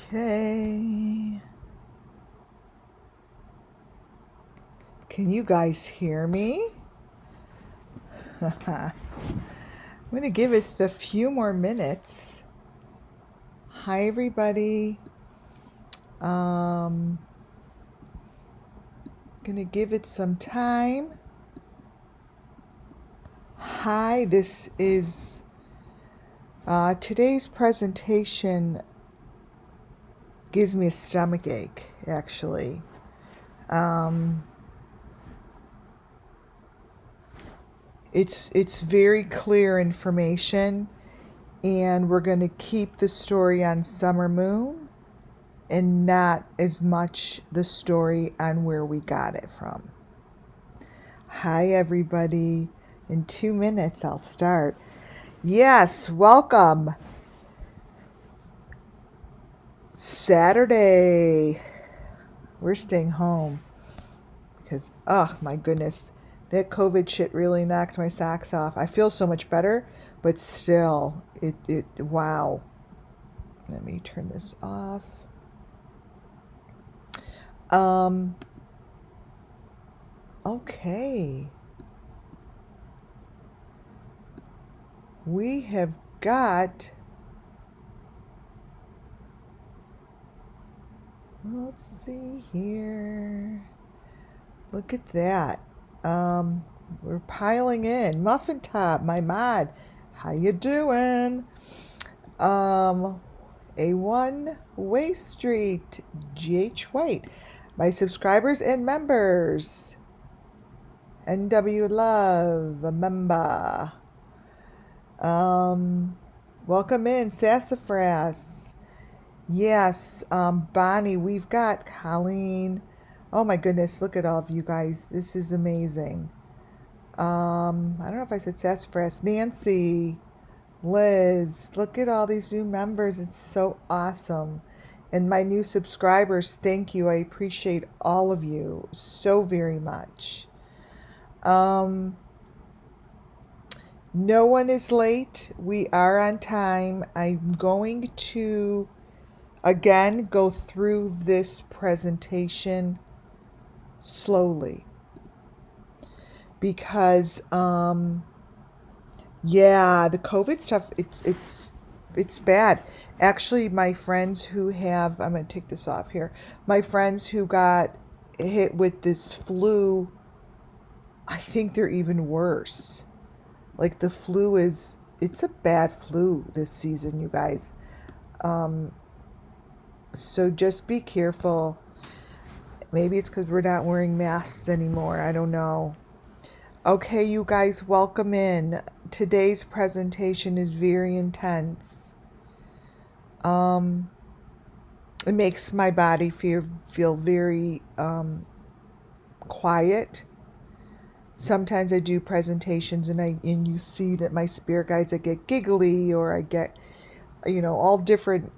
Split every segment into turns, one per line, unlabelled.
Okay. Can you guys hear me? I'm going to give it a few more minutes. Hi, everybody. Going to give it some time. Hi, this is today's presentation gives me a stomach ache, actually. It's very clear information, and we're going to keep the story on Summer Moon and not as much the story on where we got it from. Hi, everybody. In 2 minutes, I'll start. Yes, welcome. Saturday. We're staying home because, oh my goodness, that COVID shit really knocked my socks off. I feel so much better, but still, wow. Let me turn this off. Okay. We have got, let's see here. Look at that. We're piling in. Muffin Top, my mod. How you doing? A1 Way Street, GH White. My subscribers and members. NW Love, a member. Welcome in, Sassafras. Yes, Bonnie, we've got Colleen. Oh my goodness, look at all of you guys. This is amazing. I don't know if I said Sassafras. Nancy, Liz, look at all these new members. It's so awesome. And my new subscribers, thank you. I appreciate all of you so very much. No one is late. We are on time. I'm going to, again, go through this presentation slowly. Because, yeah, the COVID stuff, it's bad. Actually, my friends who have, I'm going to take this off here. My friends who got hit with this flu, I think they're even worse. Like the flu it's a bad flu this season, you guys. So just be careful. Maybe it's because we're not wearing masks anymore. I don't know. Okay, you guys, welcome in. Today's presentation is very intense. It makes my body feel very quiet. Sometimes I do presentations and you see that my spirit guides, I get giggly, or I get, all different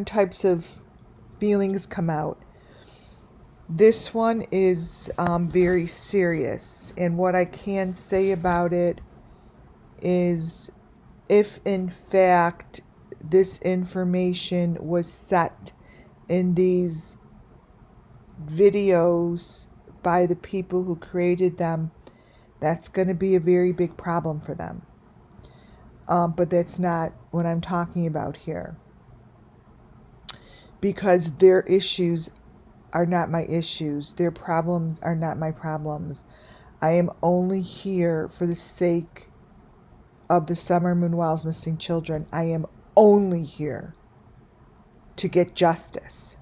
types of feelings come out. This one is very serious, and what I can say about it is, if in fact this information was set in these videos by the people who created them, that's going to be a very big problem for them. But that's not what I'm talking about here. Because their issues are not my issues. Their problems are not my problems. I am only here for the sake of the Summer Moon Wells missing children. I am only here to get justice.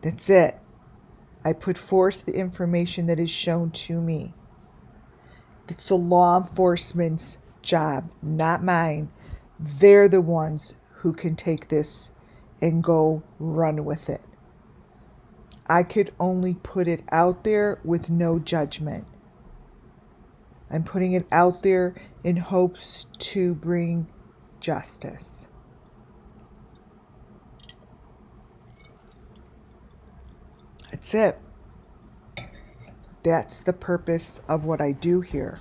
That's it. I put forth the information that is shown to me. It's the law enforcement's job, not mine. They're the ones who can take this and go run with it. I could only put it out there with no judgment. I'm putting it out there in hopes to bring justice. That's it. That's the purpose of what I do here.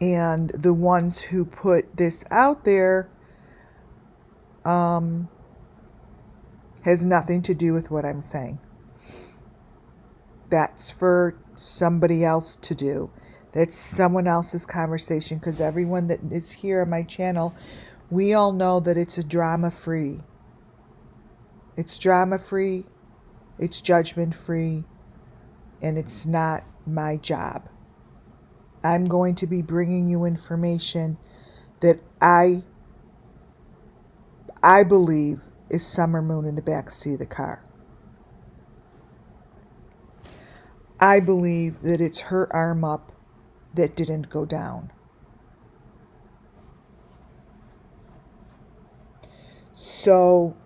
And the ones who put this out there has nothing to do with what I'm saying. That's for somebody else to do. That's someone else's conversation, because everyone that is here on my channel, we all know that it's a drama-free. It's drama-free, it's judgment-free, and it's not my job. I'm going to be bringing you information that I believe is Summer Moon in the backseat of the car. I believe that it's her arm up that didn't go down. So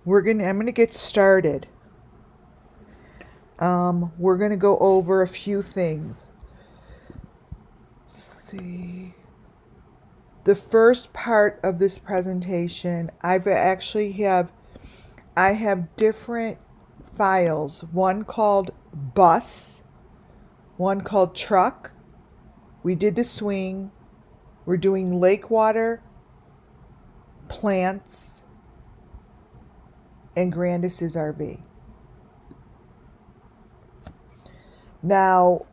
I'm gonna get started. We're gonna go over a few things. Let's see. The first part of this presentation, I have different files. One called bus, one called truck. We did the swing. We're doing lake water, plants, and Grandis's RV. Now,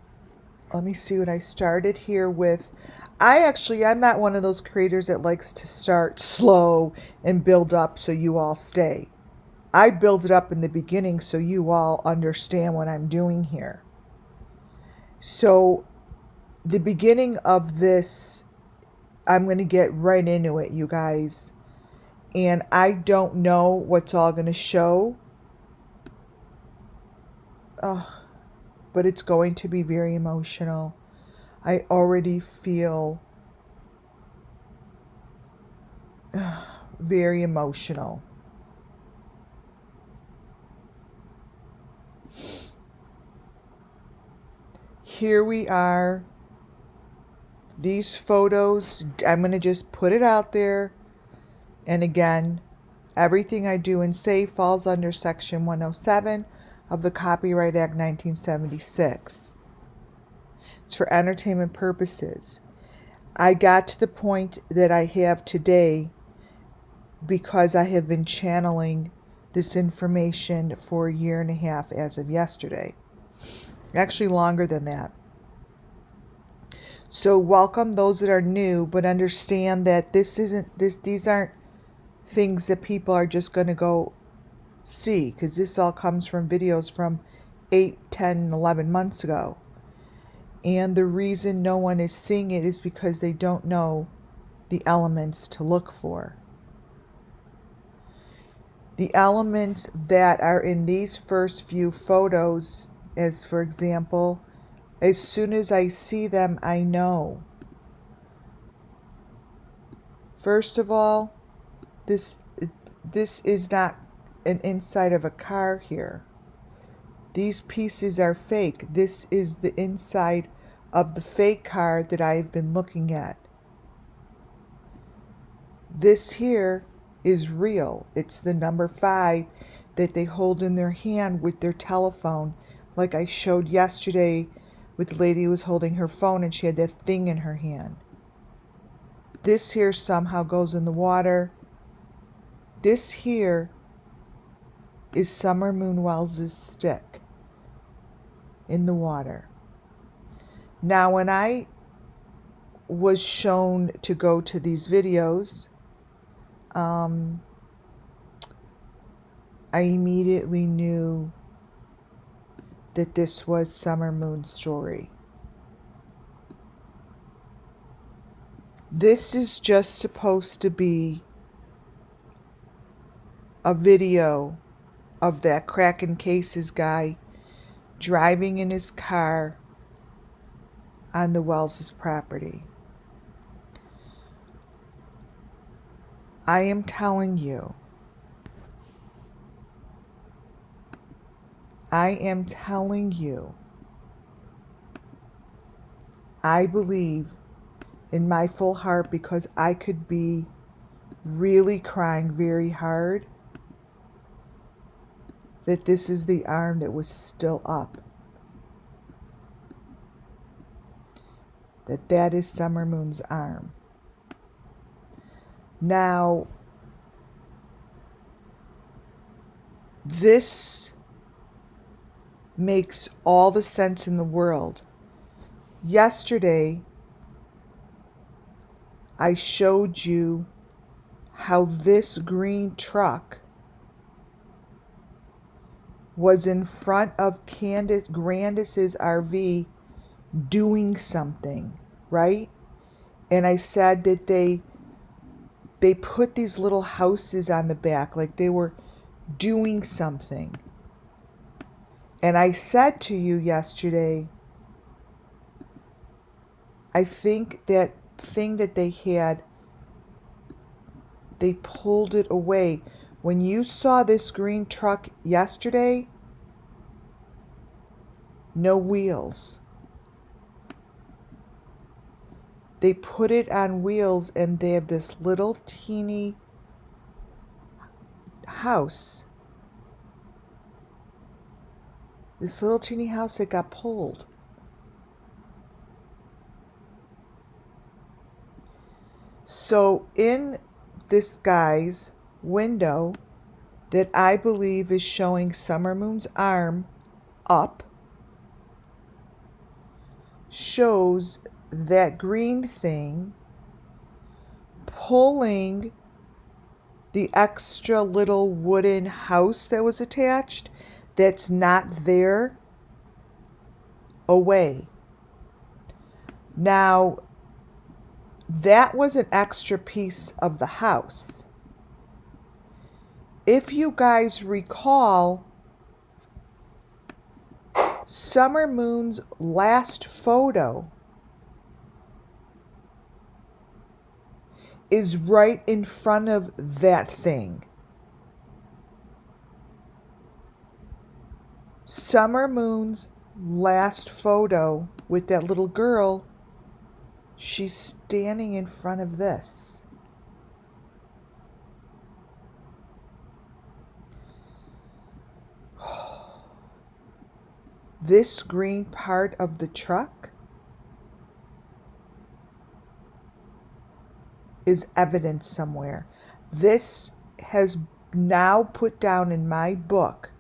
let me see what I started here with. I'm not one of those creators that likes to start slow and build up so you all stay. I build it up in the beginning so you all understand what I'm doing here. So the beginning of this, I'm going to get right into it, you guys. And I don't know what's all going to show. But it's going to be very emotional. I already feel very emotional. Here we are. These photos, I'm going to just put it out there. And again, everything I do and say falls under Section 107 of the Copyright Act 1976. It's for entertainment purposes. I got to the point that I have today because I have been channeling this information for a year and a half as of yesterday. Actually longer than that. So welcome those that are new, but understand that these aren't things that people are just going to go see, because this all comes from videos from 8, 10, 11 months ago. And the reason no one is seeing it is because they don't know the elements to look for. The elements that are in these first few photos, as for example, as soon as I see them, I know. First of all, this is not an inside of a car here. These pieces are fake. This is the inside of the fake car that I've been looking at. This here is real. It's the number 5 that they hold in their hand with their telephone, like I showed yesterday with the lady who was holding her phone and she had that thing in her hand. This here somehow goes in the water. This here is Summer Moon Wells' stick in the water. Now, when I was shown to go to these videos, I immediately knew that this was Summer Moon's story. This is just supposed to be a video of that Kraken Cases guy driving in his car on the Wells' property. I am telling you, I believe in my full heart, because I could be really crying very hard, that this is the arm that was still up. That is Summer Moon's arm. Now, This makes all the sense in the world. Yesterday, I showed you how this green truck was in front of Grandis's RV doing something, right? And I said that they put these little houses on the back like they were doing something. And I said to you yesterday, I think that thing that they had, they pulled it away. When you saw this green truck yesterday, no wheels. They put it on wheels and they have this little teeny house. This little teeny house that got pulled. So in this guy's window that I believe is showing Summer Moon's arm up, shows that green thing pulling the extra little wooden house that was attached that's not there away. Now, that was an extra piece of the house. If you guys recall, Summer Moon's last photo is right in front of that thing. Summer Moon's last photo with that little girl, she's standing in front of this. This green part of the truck is evidence somewhere. This has now put down in my book.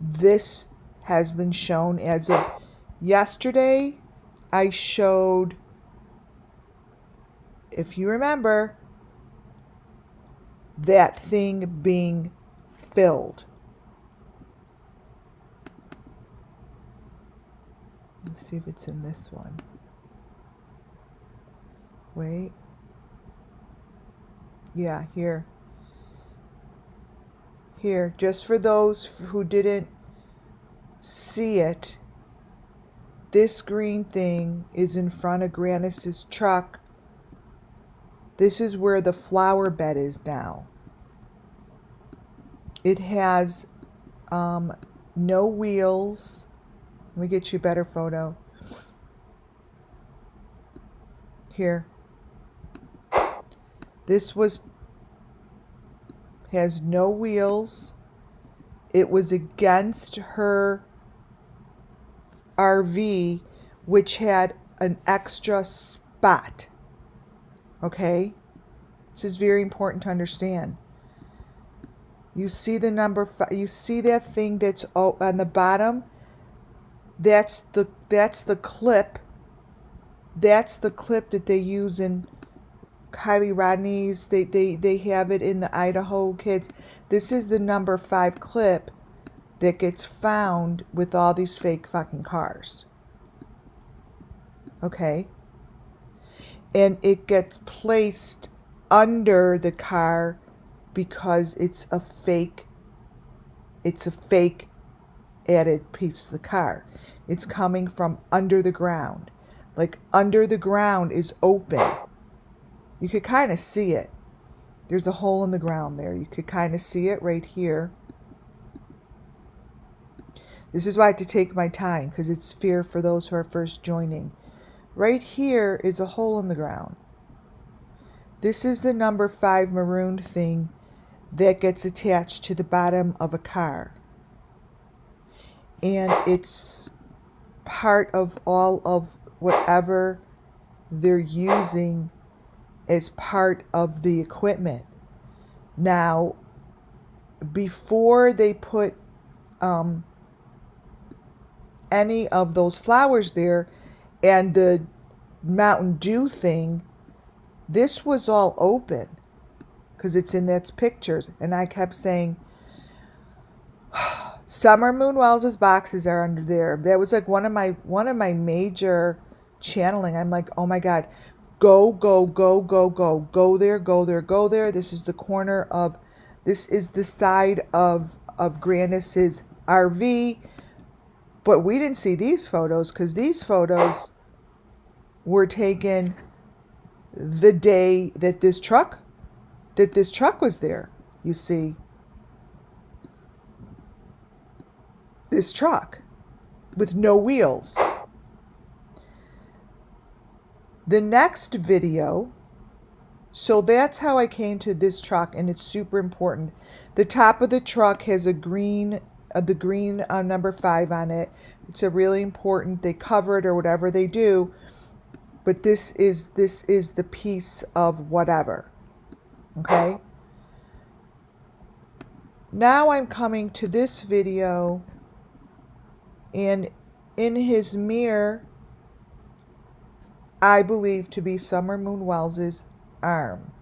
This has been shown as of yesterday. I showed, if you remember, that thing being filled. Let's see if it's in this one. Wait. Yeah, here. Here, just for those who didn't see it, this green thing is in front of Grandis's truck. This is where the flower bed is now. It has no wheels. Let me get you a better photo. Here. This has no wheels. It was against her RV, which had an extra spot. Okay? This is very important to understand. You see the number 5, you see that thing that's on the bottom? That's the clip. That's the clip that they use in Kylie Rodney's. They have it in the Idaho kids. This is the number 5 clip that gets found with all these fake fucking cars. Okay? And it gets placed under the car because it's a fake added piece of the car. It's coming from under the ground. Like under the ground is open. You could kind of see it. There's a hole in the ground there. You could kind of see it right here. This is why I have to take my time, because it's fair for those who are first joining. Right here is a hole in the ground. This is the number 5 marooned thing that gets attached to the bottom of a car. And it's part of all of whatever they're using as part of the equipment. Now, before they put any of those flowers there and the Mountain Dew thing, this was all open because it's in its pictures. And I kept saying, Summer Moon Wells' boxes are under there. That was like one of my major channeling. I'm like, oh my God, go, go, go, go, go, go there, go there, go there. This is the side of Grandis's RV. But we didn't see these photos because these photos were taken the day that this truck was there. You see, this truck with no wheels. The next video, so that's how I came to this truck, and it's super important. The top of the truck has the green number 5 on it. It's a really important, they cover it or whatever they do, but this is the piece of whatever. Okay? Now I'm coming to this video, and in his mirror, I believe to be Summer Moon Wells' arm.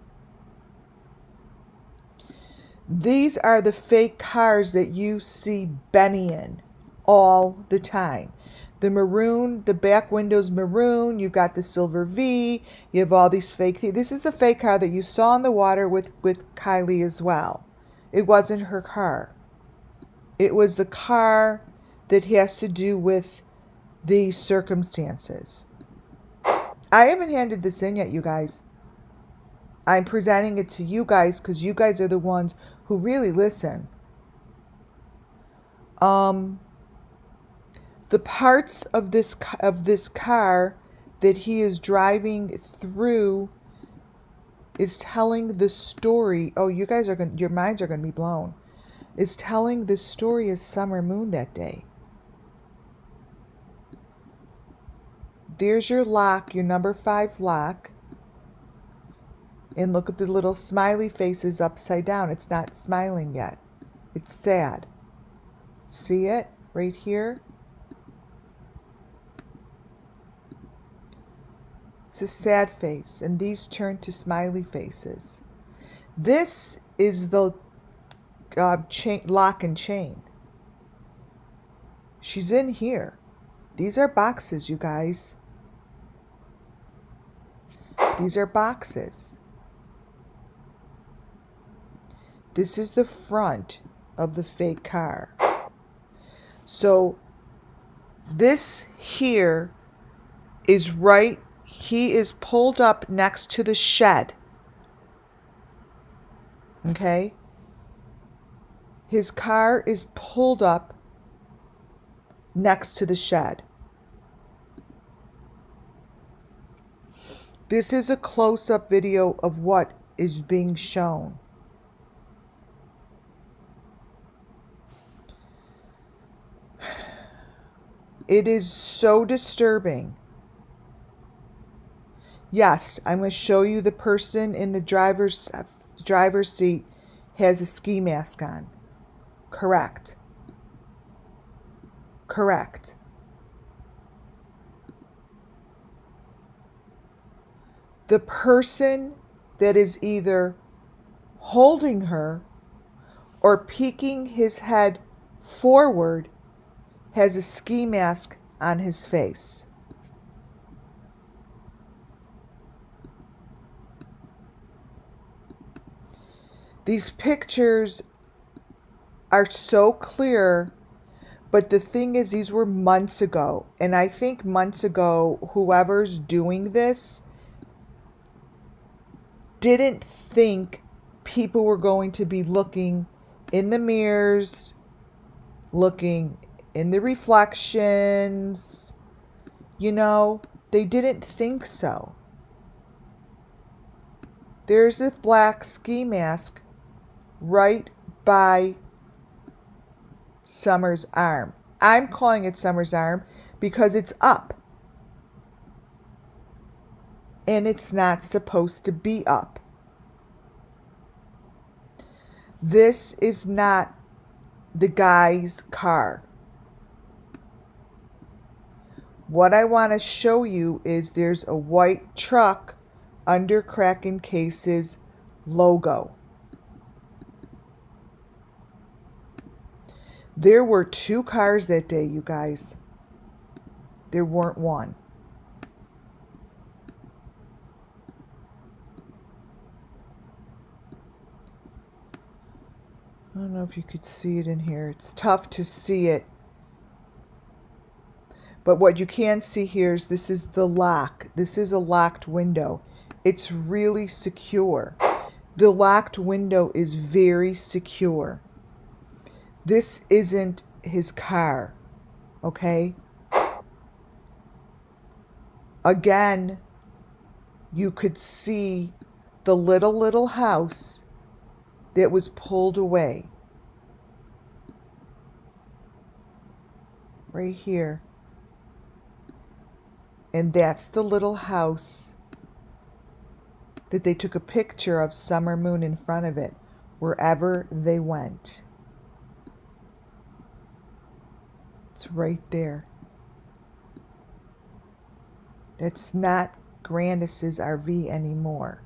These are the fake cars that you see Benny in all the time. The maroon, the back window's maroon, you've got the silver V, you have all these fake things. This is the fake car that you saw in the water with Kylie as well. It wasn't her car. It was the car that has to do with these circumstances. I haven't handed this in yet, you guys. I'm presenting it to you guys because you guys are the ones who really listen. The parts of this car that he is driving through is telling the story. Oh, you guys your minds are going to be blown. Is telling the story of Summer Moon that day. There's your lock, your number 5 lock. And look at the little smiley faces upside down. It's not smiling yet. It's sad. See it right here? It's a sad face, and these turn to smiley faces. This is the lock and chain. She's in here. These are boxes, you guys. These are boxes. This is the front of the fake car. So this here is right, he is pulled up next to the shed. Okay? His car is pulled up next to the shed. This is a close-up video of what is being shown. It is so disturbing. Yes, I'm going to show you the person in the driver's seat has a ski mask on. Correct. Correct. The person that is either holding her or peeking his head forward has a ski mask on his face. These pictures are so clear, but the thing is, these were months ago. And I think months ago, whoever's doing this didn't think people were going to be looking in the mirrors, looking in the reflections. You know, they didn't think so. There's a black ski mask right by Summer's arm. I'm calling it Summer's arm because it's up. And it's not supposed to be up. This is not the guy's car. What I want to show you is there's a white truck under Kraken Case's logo. There were 2 cars that day, you guys. There weren't one. I don't know if you could see it in here. It's tough to see it. But what you can see here is this is the lock. This is a locked window. It's really secure. The locked window is very secure. This isn't his car, okay? Again, you could see the little house that was pulled away. Right here. And that's the little house that they took a picture of Summer Moon in front of it, wherever they went. It's right there. It's not Grandis's RV anymore.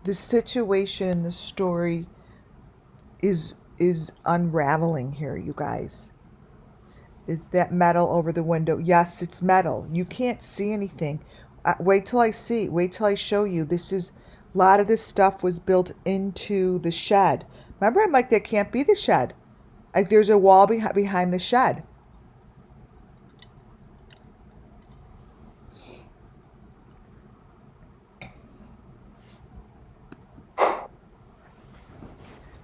The situation in the story is unraveling here, you guys. Is that metal over the window? Yes, it's metal. You can't see anything. Wait till I see. Wait till I show you. A lot of this stuff was built into the shed. Remember, I'm like, that can't be the shed. Like, there's a wall behind the shed.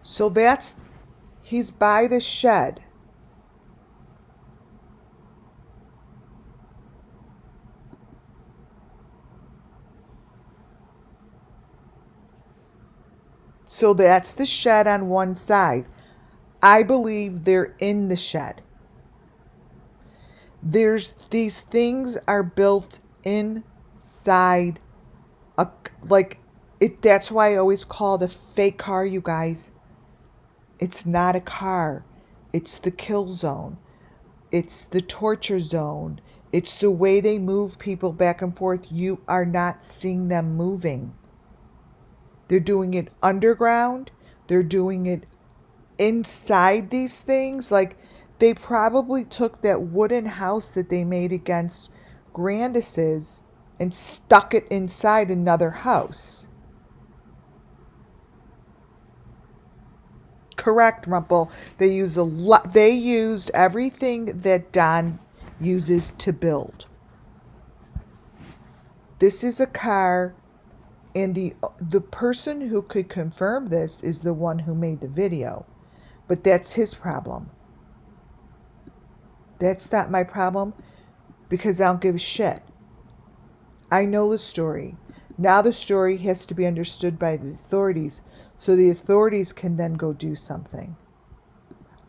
So he's by the shed. So that's the shed on one side. I believe they're in the shed. These things are built inside that's why I always call it a fake car, you guys. It's not a car. It's the kill zone. It's the torture zone. It's the way they move people back and forth. You are not seeing them moving. They're doing it underground. They're doing it inside these things. Like, they probably took that wooden house that they made against Grandis's and stuck it inside another house. Correct, Rumple. They used everything that Don uses to build. This is a car, and the person who could confirm this is the one who made the video. But that's his problem. That's not my problem, because I don't give a shit. I know the story. Now the story has to be understood by the authorities, so the authorities can then go do something.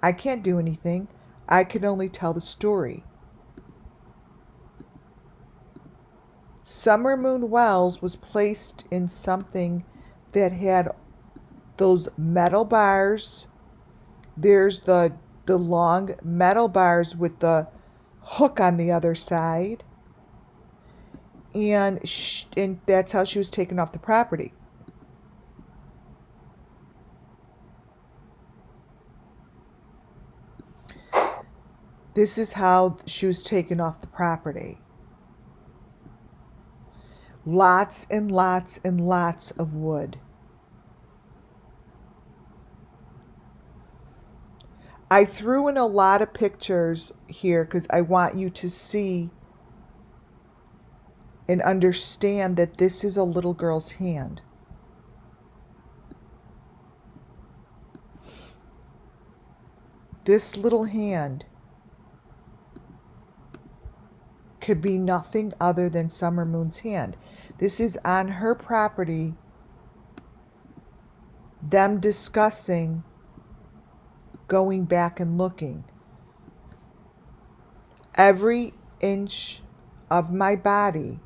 I can't do anything. I can only tell the story. Summer Moon Wells was placed in something that had those metal bars. There's the long metal bars with the hook on the other side. And that's how she was taken off the property. This is how she was taken off the property. Lots and lots and lots of wood. I threw in a lot of pictures here because I want you to see and understand that this is a little girl's hand. This little hand could be nothing other than Summer Moon's hand. This is on her property, them discussing going back and looking. Every inch of my body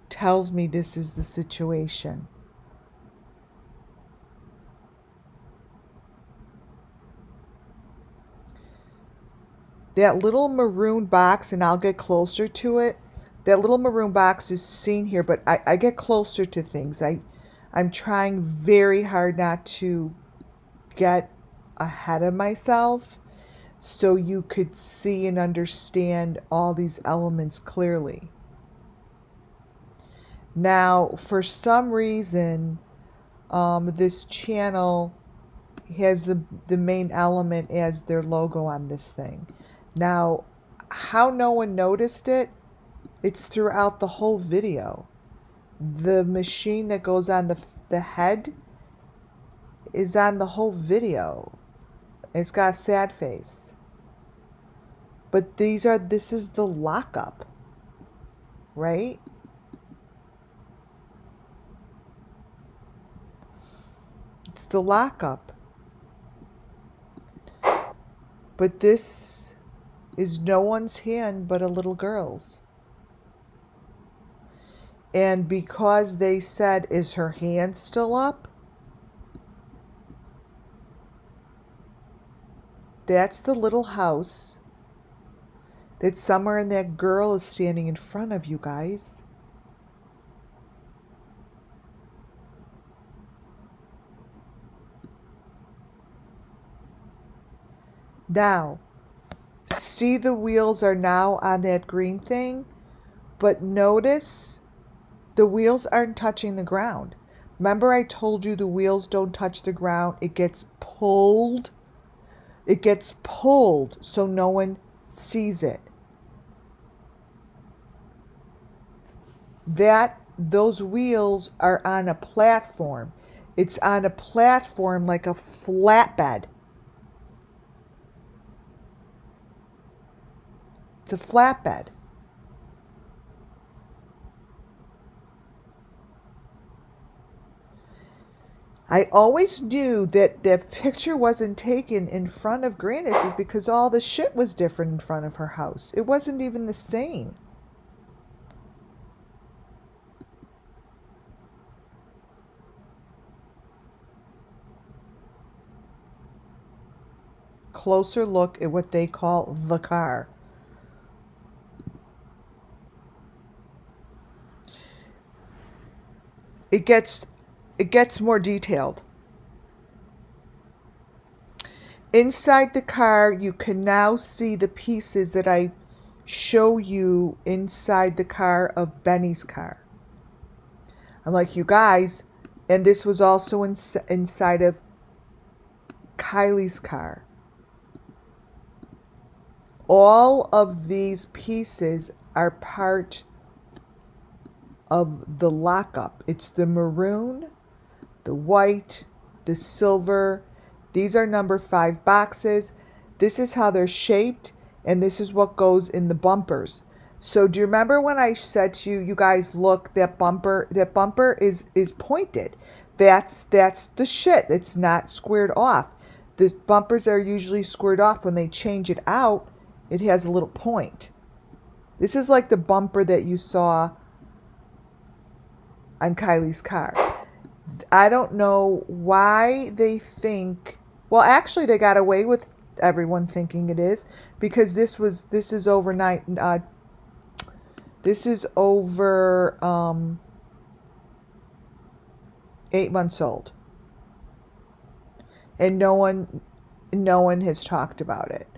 tells me this is the situation. That little maroon box, and I'll get closer to it. That little maroon box is seen here, but I get closer to things. I'm trying very hard not to get ahead of myself so you could see and understand all these elements clearly. Now, for some reason, this channel has the main element as their logo on this thing. Now, how no one noticed it, it's throughout the whole video. The machine that goes on the head is on the whole video. It's got a sad face. But this is the lockup, right? It's the lockup. But this is no one's hand but a little girl's. And because they said, is her hand still up? That's the little house that somewhere in that girl is standing in front of you guys. Now, see the wheels are now on that green thing, but notice the wheels aren't touching the ground. Remember I told you the wheels don't touch the ground. It gets pulled. It gets pulled so no one sees it. Those wheels are on a platform. It's on a platform like a flatbed. It's a flatbed. I always knew that that picture wasn't taken in front of Grannis is because all the shit was different in front of her house. It wasn't even the same. Closer look at what they call the car. It gets more detailed. Inside the car, you can now see the pieces that I show you inside the car of Benny's car. I'm like, you guys, and this was also inside of Kylie's car. All of these pieces are part of the lockup. It's the maroon, the white, the silver. These are number 5 boxes. This is how they're shaped, and this is what goes in the bumpers. So do you remember when I said to you, you guys, look, that bumper is pointed. That's the shit. It's not squared off. The bumpers are usually squared off. When they change it out, it has a little point. This is like the bumper that you saw on Kylie's car. I don't know why they think, well, actually they got away with everyone thinking it is, because this is over 8 months old. And no one has talked about it.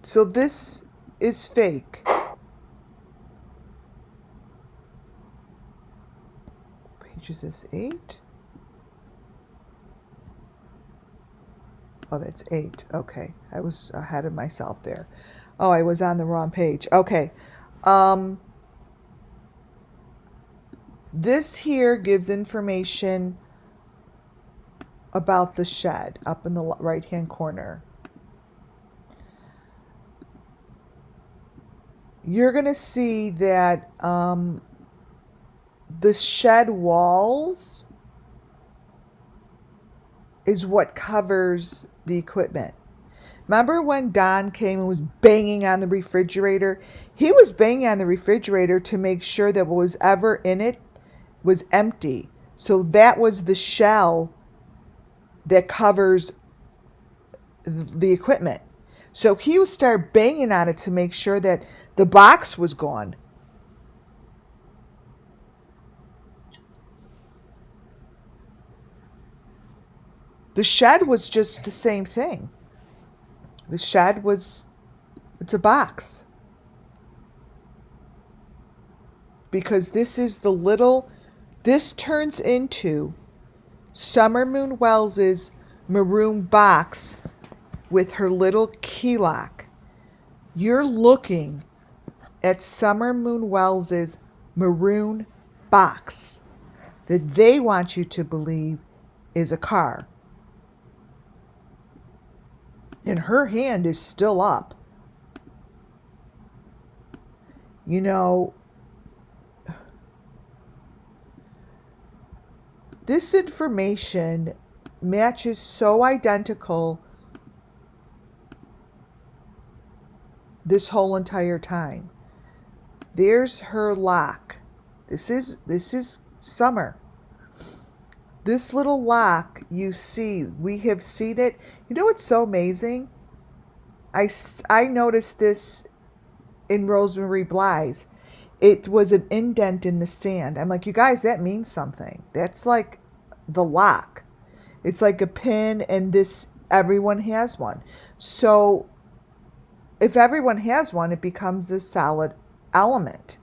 So this is fake. Page is this 8? Oh, that's 8. Okay. I was ahead of myself there. Oh, I was on the wrong page. Okay. This here gives information about the shed up in the right-hand corner. You're going to see that the shed walls is what covers the equipment. Remember when Don came and was banging on the refrigerator? He was banging on the refrigerator to make sure that what was ever in it was empty. So that was the shell that covers the equipment. So he would start banging on it to make sure that the box was gone. The shed was just the same thing. The shed was, it's a box. Because this is the little, this turns into Summer Moon Wells's maroon box with her little key lock. You're looking at Summer Moon Wells's maroon box that they want you to believe is a car. And her hand is still up. You know, this information matches so identical this whole entire time. There's her lock. This is Summer. This little lock, you see, we have seen it. You know what's so amazing? I noticed this in Rosemary Bly's. It was an indent in the sand. I'm like, you guys, that means something. That's like the lock. It's like a pin, and this, everyone has one. So if everyone has one, it becomes a solid element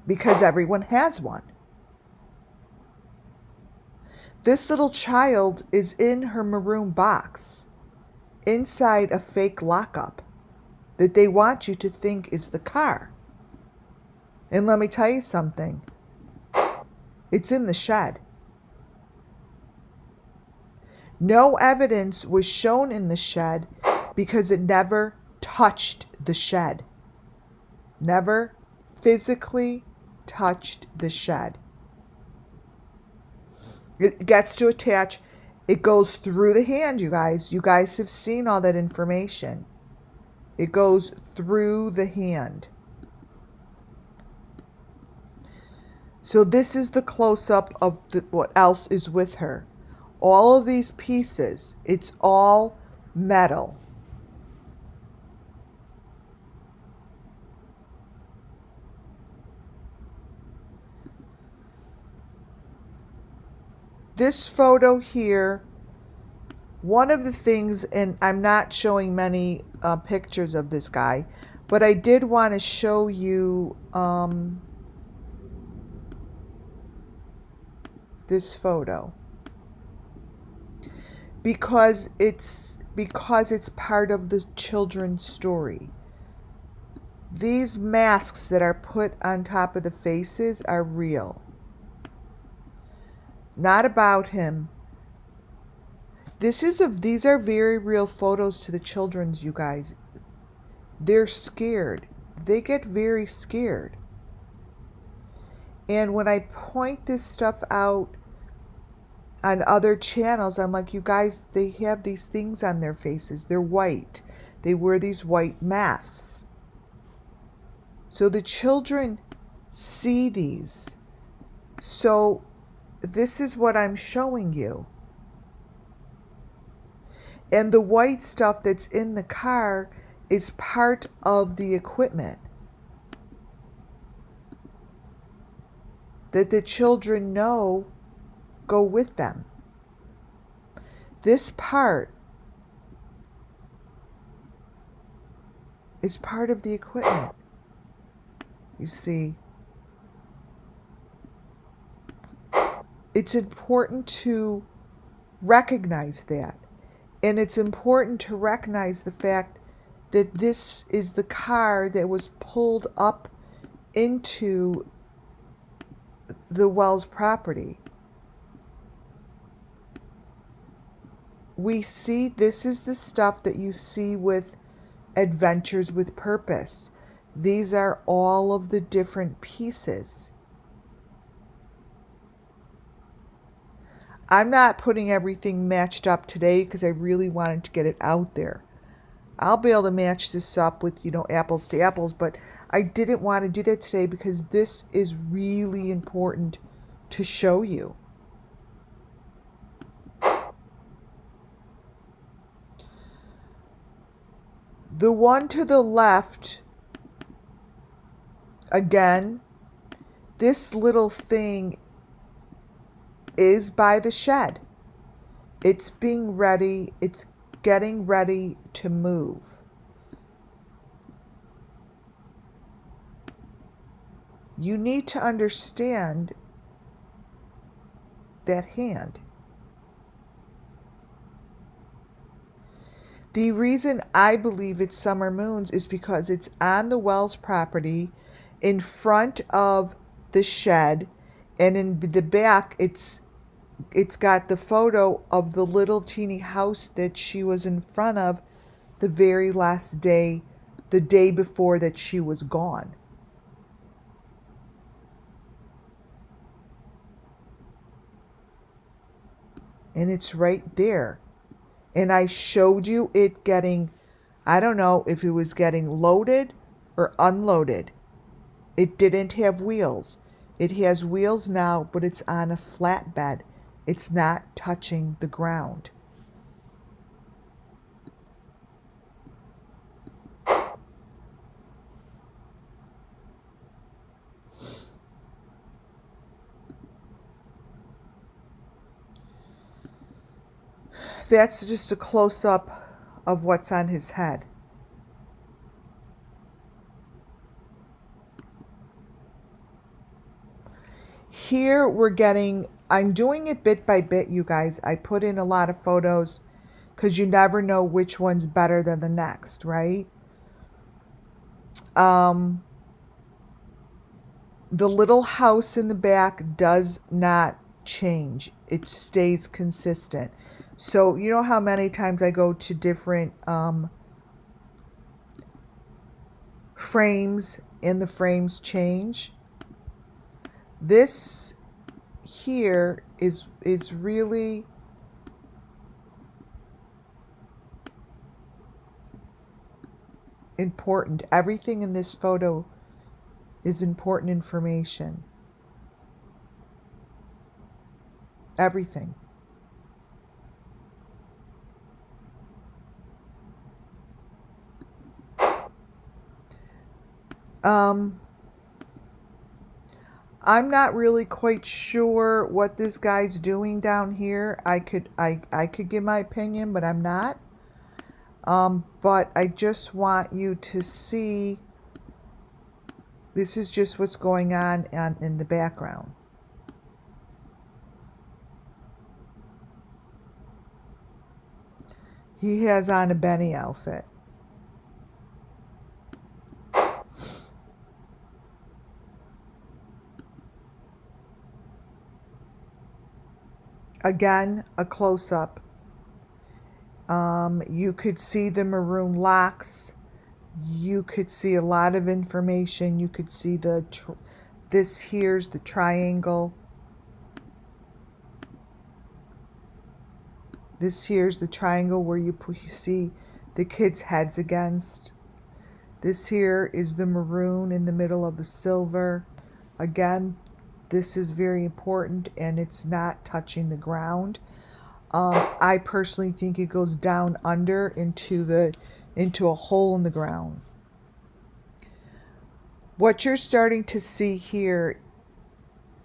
because everyone has one. This little child is in her maroon box, inside a fake lockup that they want you to think is the car. And let me tell you something. It's in the shed. No evidence was shown in the shed because it never touched the shed. Never physically touched the shed. It gets to attach. It goes through the hand, you guys. You guys have seen all that information. It goes through the hand. So this is the close-up of what else is with her. All of these pieces, it's all metal. This photo here, one of the things, and I'm not showing many pictures of this guy, but I did want to show you this photo because it's part of the children's story. These masks that are put on top of the faces are real. Not about him. These are very real photos to the children's, you guys. They're scared. They get very scared. And when I point this stuff out on other channels, I'm like, you guys, they have these things on their faces. They're white. They wear these white masks. So the children see these. So this is what I'm showing you. And the white stuff that's in the car is part of the equipment that the children know go with them. This part is part of the equipment. You see, it's important to recognize that. And it's important to recognize the fact that this is the car that was pulled up into the Wells property. We see, this is the stuff that you see with Adventures with Purpose. These are all of the different pieces. I'm not putting everything matched up today because I really wanted to get it out there. I'll be able to match this up with, apples to apples, but I didn't want to do that today because this is really important to show you. The one to the left, again, this little thing is by the shed. It's being ready. It's getting ready to move. You need to understand that hand. The reason I believe it's summer moons is because it's on the Wells property in front of the shed, and in the back it's got the photo of the little teeny house that she was in front of the very last day, the day before that she was gone. And it's right there. And I showed you it getting, I don't know if it was getting loaded or unloaded. It didn't have wheels. It has wheels now, but it's on a flatbed. It's not touching the ground. That's just a close-up of what's on his head. Here we're getting, I'm doing it bit by bit, you guys. I put in a lot of photos because you never know which one's better than the next, right? The little house in the back does not change. It stays consistent. So you know how many times I go to different frames and the frames change? This here is really important. Everything in this photo is important information. Everything. I'm not really quite sure what this guy's doing down here. I could give my opinion, but I'm not. But I just want you to see, this is just what's going on in the background. He has on a Benny outfit. Again, a close-up. You could see the maroon locks. You could see a lot of information. You could see this here's the triangle. This here's the triangle where you see the kids' heads against. This here is the maroon in the middle of the silver. Again, this is very important, and it's not touching the ground. I personally think it goes down under into a hole in the ground. What you're starting to see here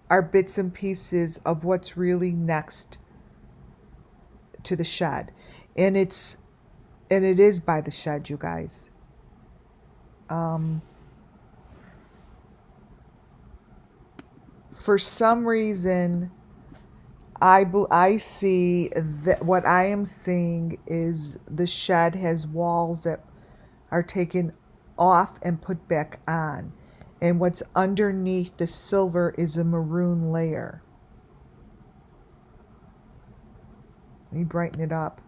are bits and pieces of what's really next to the shed. And it is by the shed, you guys. For some reason, I see that what I am seeing is the shed has walls that are taken off and put back on. And what's underneath the silver is a maroon layer. Let me brighten it up.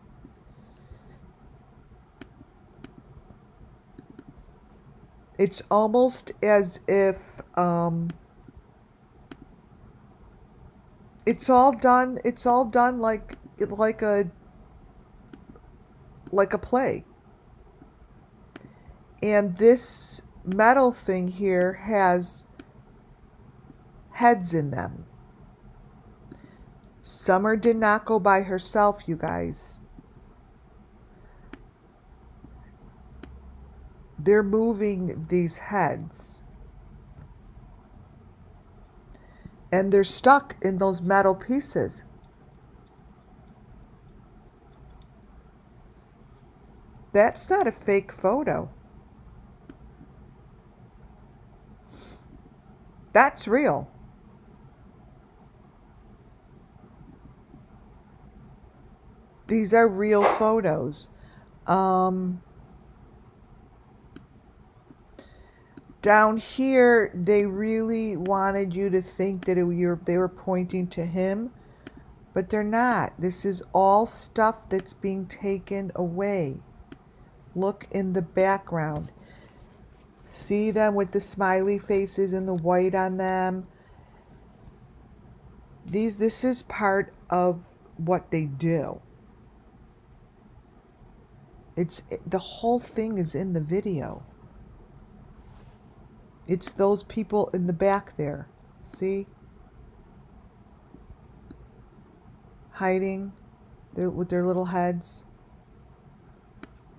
It's almost as if It's all done. It's all done like a play. And this metal thing here has heads in them. Summer did not go by herself, you guys. They're moving these heads. And they're stuck in those metal pieces. That's not a fake photo. That's real. These are real photos. Down here, they really wanted you to think that they were pointing to him, but they're not. This is all stuff that's being taken away. Look in the background. See them with the smiley faces and the white on them? This is part of what they do. The whole thing is in the video. It's those people in the back there. See? Hiding with their little heads.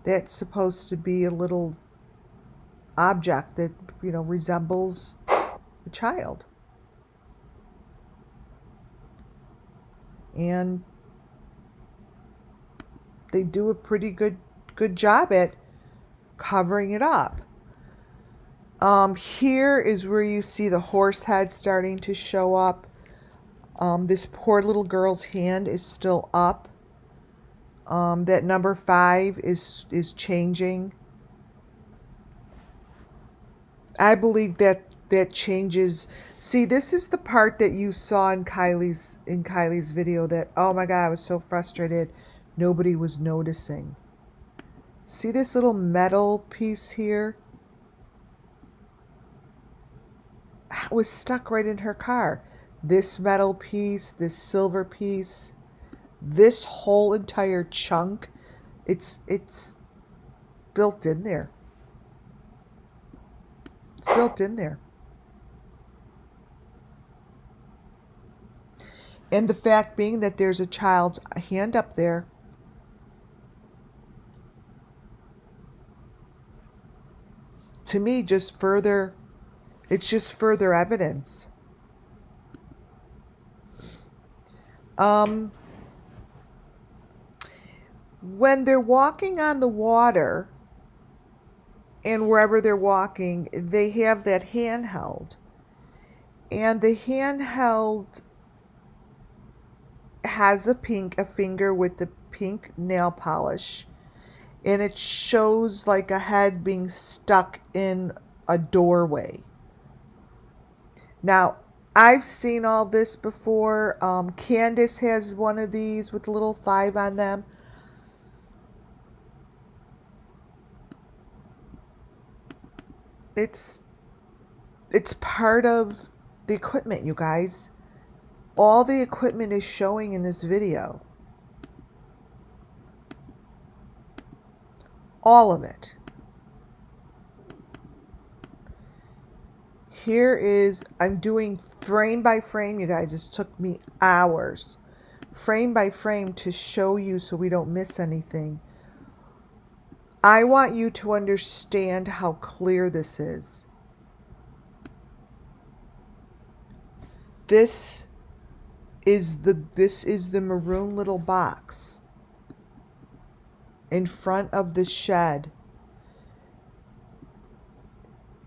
That's supposed to be a little object that, resembles a child. And they do a pretty good job at covering it up. Here is where you see the horse head starting to show up. This poor little girl's hand is still up. That number 5 is changing. I believe that changes. See, this is the part that you saw in Kylie's video that, oh my God, I was so frustrated. Nobody was noticing. See this little metal piece here? It was stuck right in her car. This metal piece, this silver piece, this whole entire chunk, it's built in there. It's built in there. And the fact being that there's a child's hand up there, to me, it's just further evidence. When they're walking on the water, and wherever they're walking, they have that handheld. And the handheld has a finger with the pink nail polish. And it shows like a head being stuck in a doorway. Now, I've seen all this before. Candace has one of these with a little 5 on them. It's part of the equipment, you guys. All the equipment is showing in this video. All of it. Here is, I'm doing frame by frame, you guys. This took me hours. Frame by frame to show you so we don't miss anything. I want you to understand how clear this is. This is the maroon little box in front of the shed.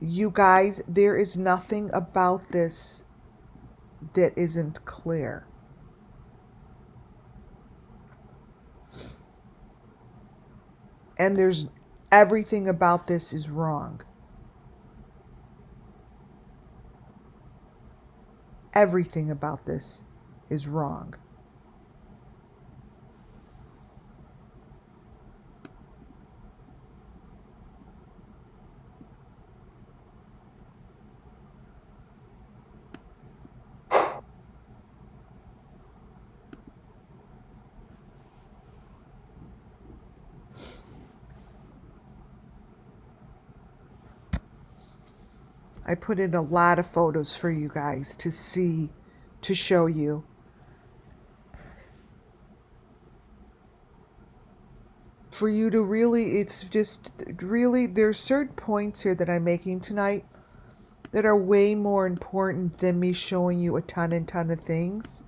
You guys, there is nothing about this that isn't clear. And everything about this is wrong. Everything about this is wrong. I put in a lot of photos for you guys to see, to show you. For you to really, it's just really, there's certain points here that I'm making tonight that are way more important than me showing you a ton of things.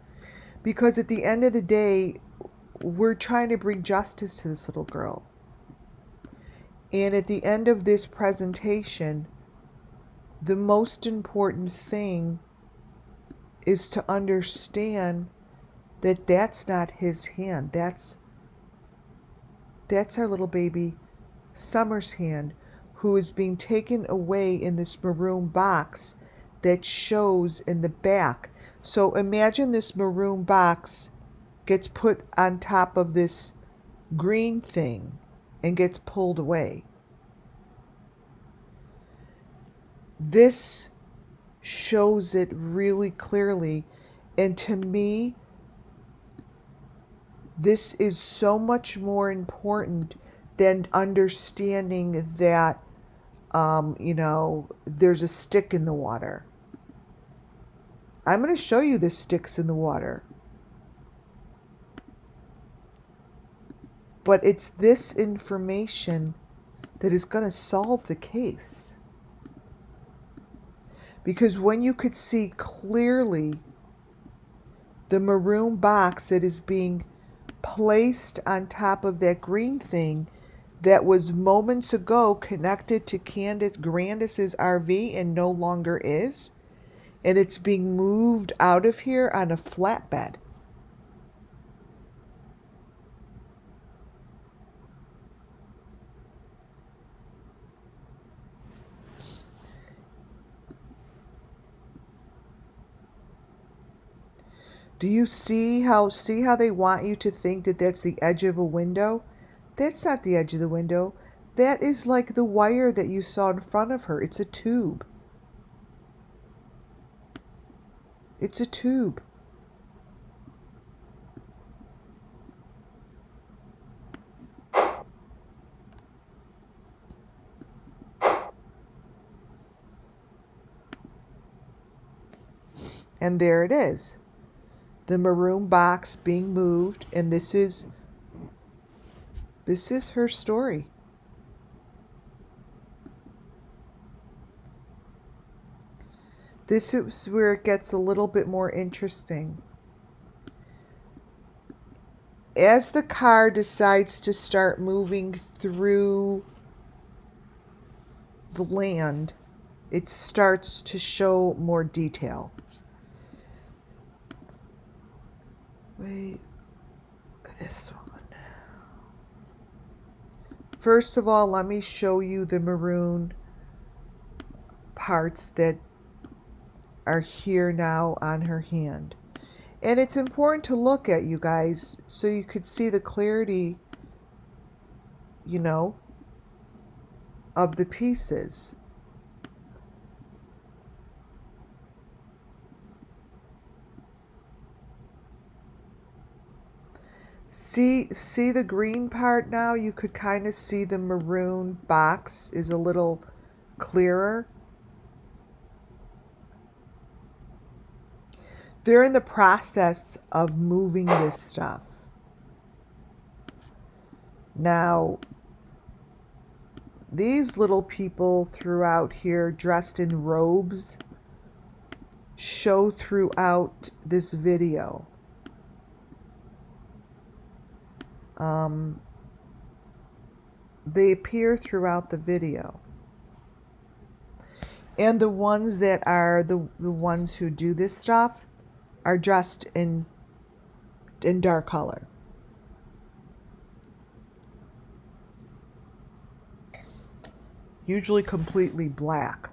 Because at the end of the day, we're trying to bring justice to this little girl. And at the end of this presentation, the most important thing is to understand that that's not his hand. That's our little baby Summer's hand, who is being taken away in this maroon box that shows in the back. So imagine this maroon box gets put on top of this green thing and gets pulled away. This shows it really clearly, and to me, this is so much more important than understanding that, there's a stick in the water. I'm going to show you the sticks in the water. But it's this information that is going to solve the case. Because when you could see clearly the maroon box that is being placed on top of that green thing that was moments ago connected to Grandis's RV and no longer is, and it's being moved out of here on a flatbed. Do you see how they want you to think that that's the edge of a window? That's not the edge of the window. That is like the wire that you saw in front of her. It's a tube. It's a tube. And there it is. The maroon box being moved, and this is her story. This is where it gets a little bit more interesting. As the car decides to start moving through the land, it starts to show more detail. Wait, this one. First of all, let me show you the maroon parts that are here now on her hand. And it's important to look at, you guys, so you could see the clarity, of the pieces. See the green part now? You could kind of see the maroon box is a little clearer. They're in the process of moving this stuff. Now, these little people throughout here dressed in robes show throughout this video. They appear throughout the video. And the ones that are the ones who do this stuff are dressed in dark color. Usually completely black.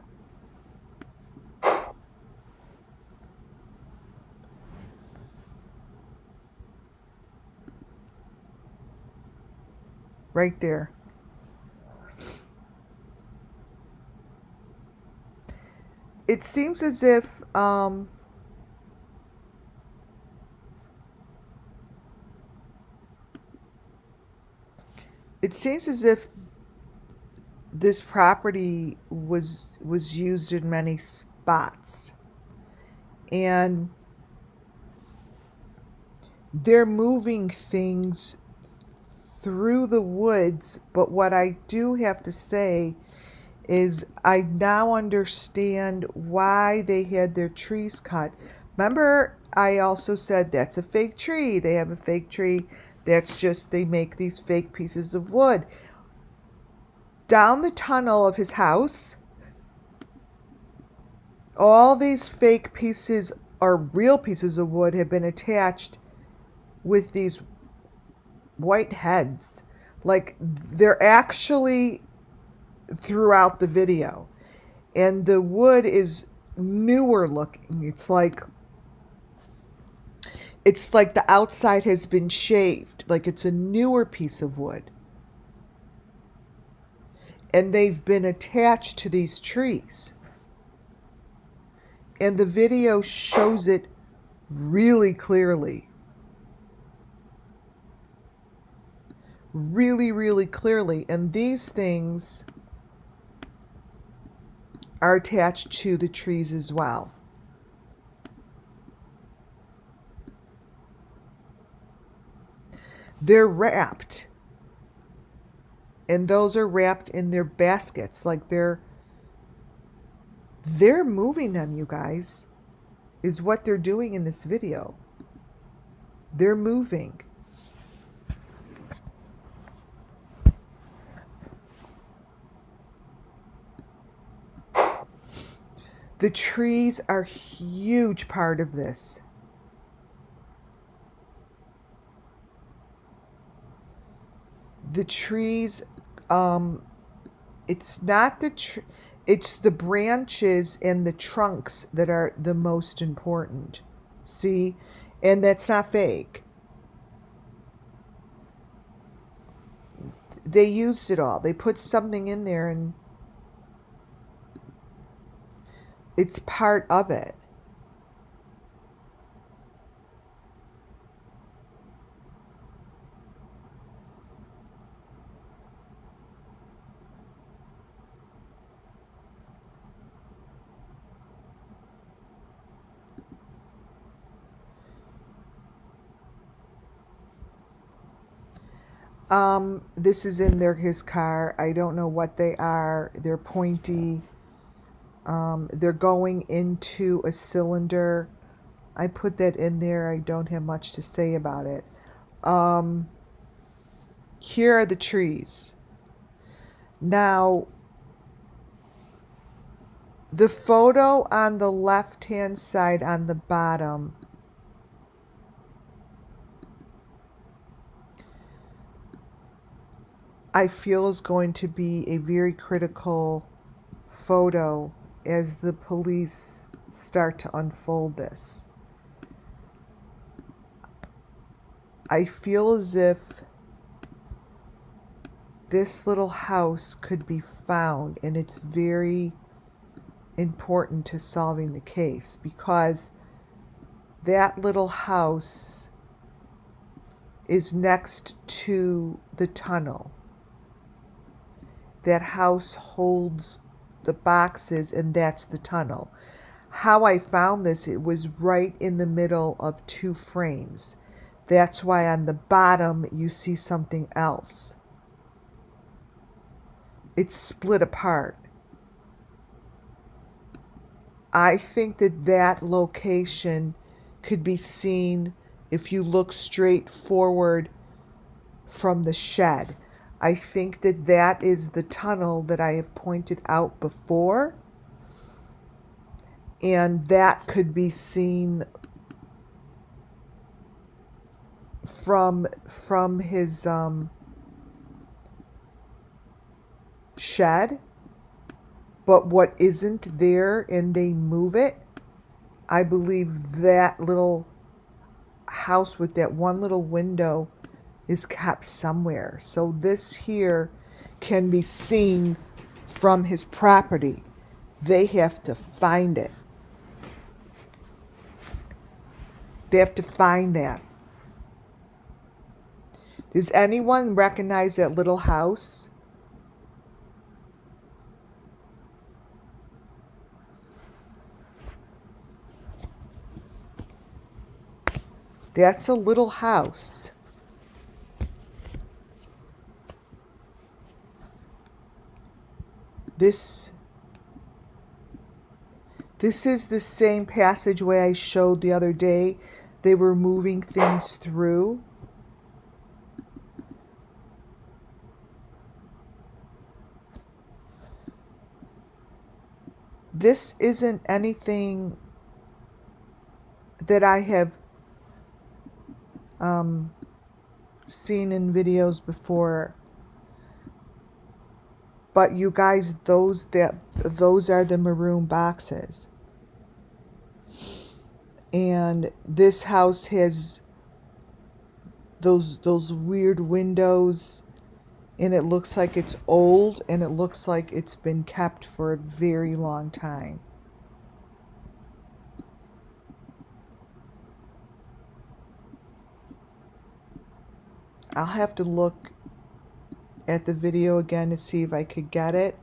Right there. It seems as if this property was used in many spots, and they're moving things through the woods. But what I do have to say is I now understand why they had their trees cut. Remember, I also said that's a fake tree. They have a fake tree. That's just, they make these fake pieces of wood. Down the tunnel of his house, all these fake pieces or real pieces of wood have been attached with these white heads. Like, they're actually throughout the video. And the wood is newer looking. It's like the outside has been shaved. Like, it's a newer piece of wood. And they've been attached to these trees. And the video shows it really clearly. Really, really clearly. And these things are attached to the trees as well. They're wrapped. And those are wrapped in their baskets. Like, they're moving them, you guys, is what they're doing in this video. They're moving. The trees are a huge part of this. The trees, it's not the it's the branches and the trunks that are the most important. See? And that's not fake. They used it all. They put something in there and it's part of it. This is in his car. I don't know what they are. They're pointy. They're going into a cylinder. I put that in there. I don't have much to say about it. Here are the trees. Now, the photo on the left-hand side on the bottom, I feel is going to be a very critical photo as the police start to unfold this. I feel as if this little house could be found, and it's very important to solving the case because that little house is next to the tunnel. That house holds the boxes, and that's the tunnel. How I found this, it was right in the middle of two frames. That's why on the bottom you see something else. It's split apart. I think that location could be seen if you look straight forward from the shed. I think that is the tunnel that I have pointed out before. And that could be seen from his shed. But what isn't there, and they move it, I believe that little house with that one little window is kept somewhere. So this here can be seen from his property. They have to find it. They have to find that. Does anyone recognize that little house? That's a little house. This is the same passageway I showed the other day. They were moving things through. This isn't anything that I have seen in videos before. But you guys, those are the maroon boxes. And this house has those weird windows, and it looks like it's old, and it looks like it's been kept for a very long time. I'll have to look at the video again to see if I could get it.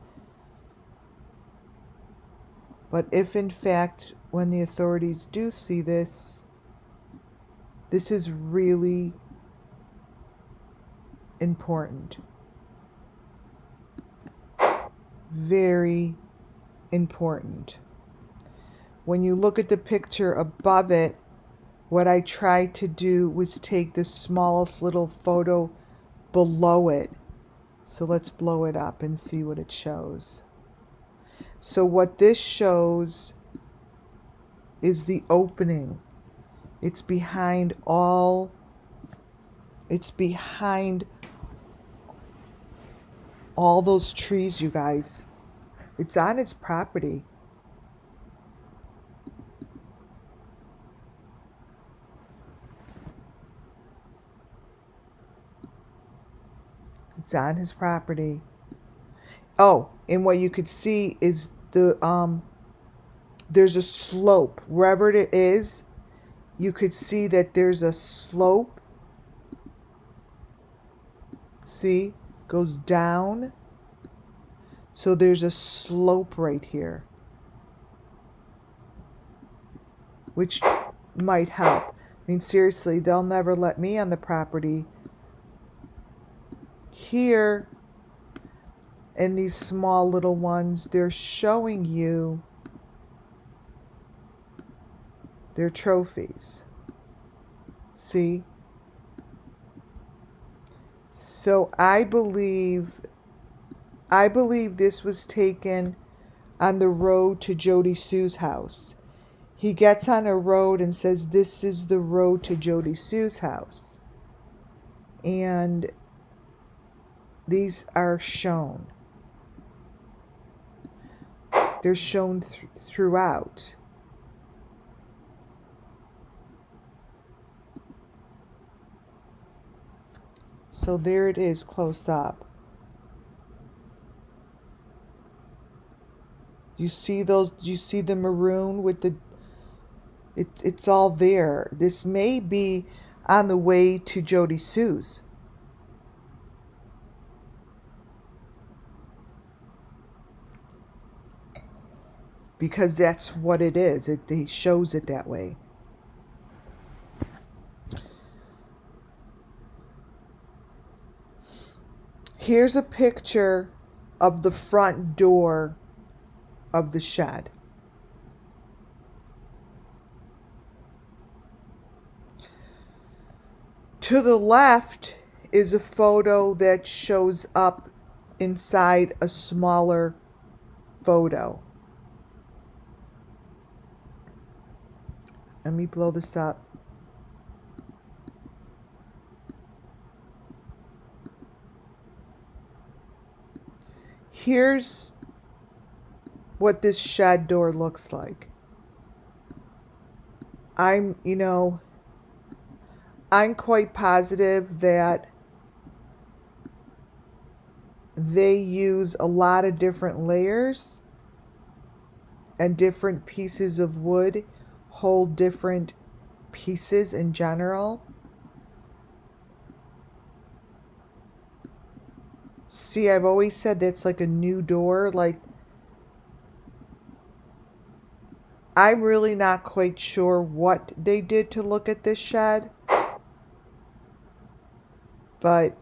But if in fact, when the authorities do see this, this is really important. Very important. When you look at the picture above it, what I tried to do was take the smallest little photo below it. So let's blow it up and see what it shows. So what this shows is the opening. It's behind all those trees, you guys. It's on his property. It's on his property. Oh, and what you could see is there's a slope. Wherever it is, you could see that there's a slope. See? Goes down. So there's a slope right here, which might help. I mean, seriously, they'll never let me on the property. Here, in these small little ones, they're showing you their trophies. See? So I believe this was taken on the road to Jody Sue's house. He gets on a road and says, "This is the road to Jody Sue's house." And these are shown. They're shown throughout. So there it is, close up. You see those? You see the maroon with the? It's all there. This may be on the way to Jody Sue's. Because that's what it is. It shows it that way. Here's a picture of the front door of the shed. To the left is a photo that shows up inside a smaller photo. Let me blow this up. Here's what this shed door looks like. I'm quite positive that they use a lot of different layers, and different pieces of wood hold different pieces in general. See, I've always said that's like a new door. Like, I'm really not quite sure what they did to look at this shed. But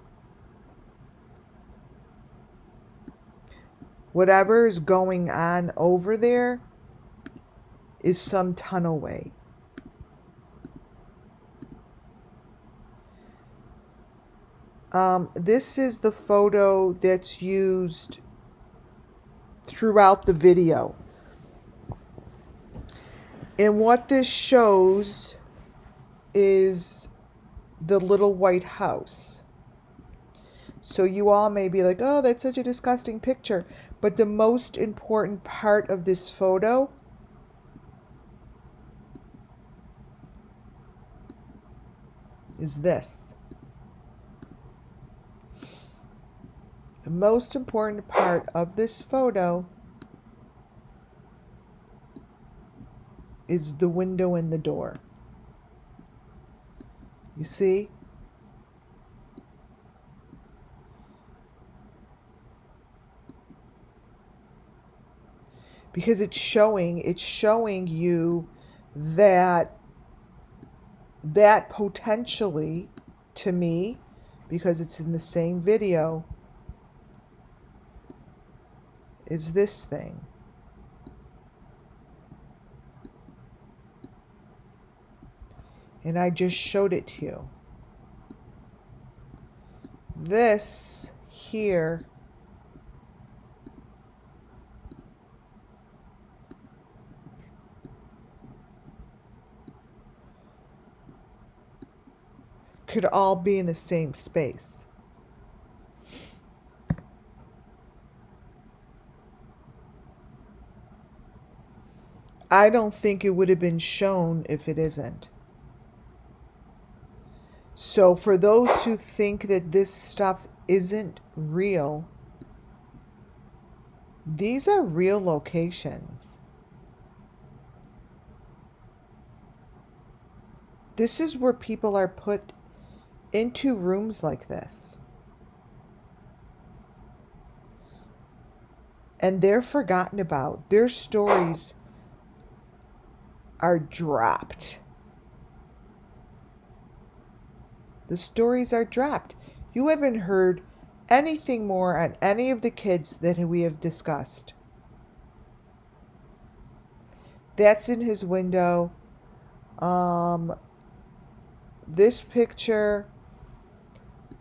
whatever is going on over there is some tunnel way. This is the photo that's used throughout the video. And what this shows is the little white house. So you all may be like, oh, that's such a disgusting picture. But the most important part of this photo is this. The most important part of this photo is the window and the door. You see? Because it's showing you that potentially, to me, because it's in the same video, is this thing. And I just showed it to you. This here could all be in the same space. I don't think it would have been shown if it isn't. So for those who think that this stuff isn't real, these are real locations. This is where people are put into rooms like this. And they're forgotten about. Their stories are dropped. The stories are dropped. You haven't heard anything more on any of the kids that we have discussed. That's in his window. This picture,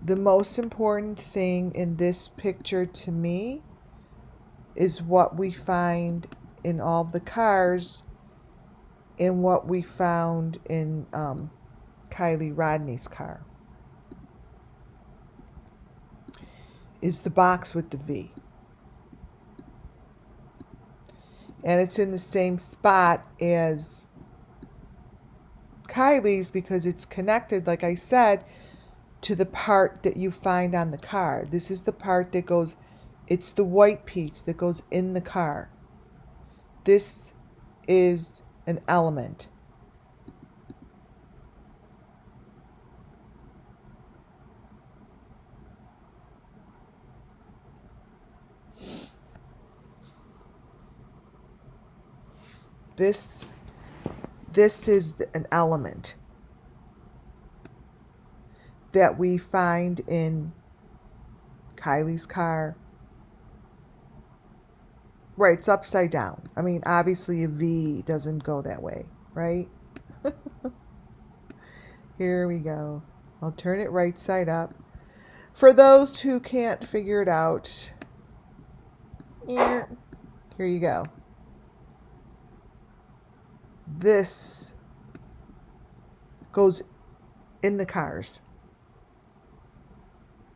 the most important thing in this picture to me is what we find in all the cars and what we found in Kylie Rodney's car. Is the box with the V. And it's in the same spot as Kylie's because it's connected, like I said, to the part that you find on the car. This is the part that goes, it's the white piece that goes in the car. This is an element. This is an element that we find in Kylie's car. Right, it's upside down. I mean, obviously a V doesn't go that way, right? Here we go. I'll turn it right side up. For those who can't figure it out, here you go. This goes in the cars.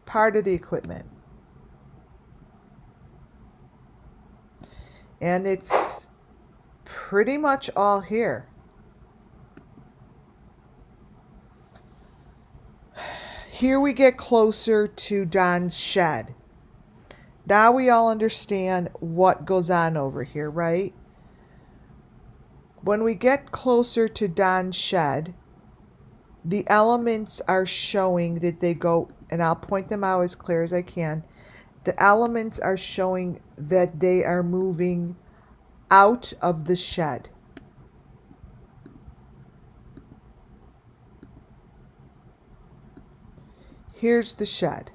Part of the equipment. And it's pretty much all here. Here we get closer to Don's shed. Now we all understand what goes on over here, right? When we get closer to Don's shed, the elements are showing that they go, and I'll point them out as clear as I can. The elements are showing that they are moving out of the shed. Here's the shed.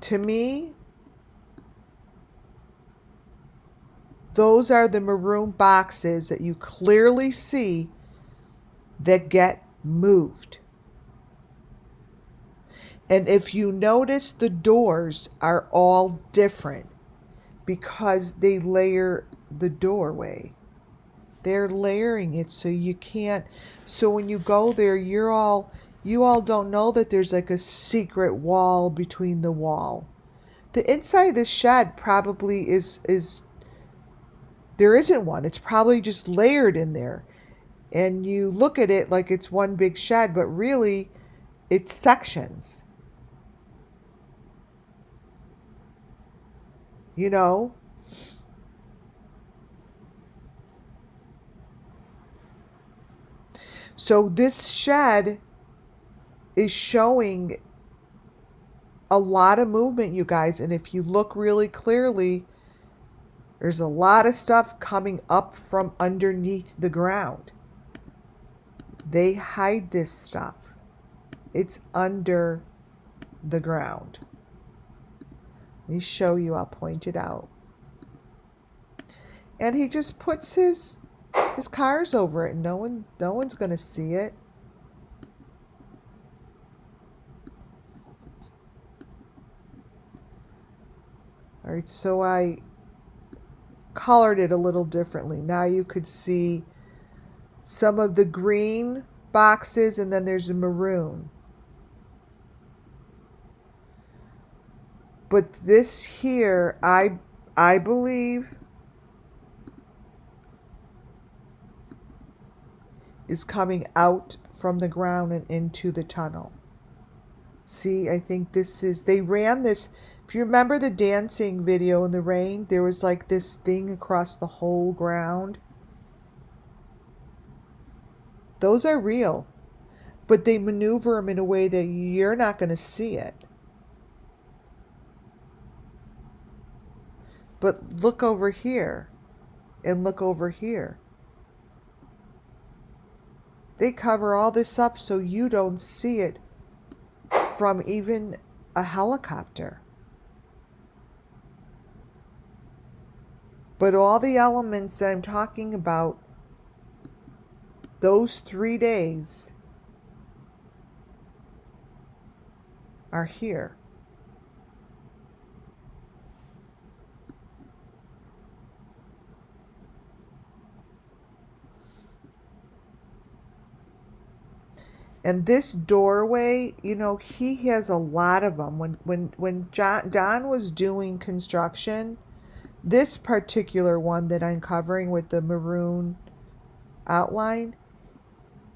To me, those are the maroon boxes that you clearly see that get moved. And if you notice, the doors are all different because they layer the doorway. They're layering it so you can't. So when you go there, you all don't know that there's like a secret wall between the wall. The inside of this shed probably is there isn't one. It's probably just layered in there. And you look at it like it's one big shed, but really it's sections. You know? So this shed is showing a lot of movement, you guys. And if you look really clearly, there's a lot of stuff coming up from underneath the ground. They hide this stuff. It's under the ground. Let me show you. I'll point it out. And he just puts his cars over it. No one's going to see it. All right, so I colored it a little differently. Now you could see some of the green boxes, and then there's a maroon. But this here, I believe, is coming out from the ground and into the tunnel. See, I think this is, they ran this, if you remember the dancing video in the rain, there was like this thing across the whole ground. Those are real, but they maneuver them in a way that you're not going to see it. But look over here and look over here. They cover all this up so you don't see it from even a helicopter. But all the elements that I'm talking about, those 3 days are here. And this doorway, you know, he has a lot of them. When Don was doing construction, this particular one that I'm covering with the maroon outline,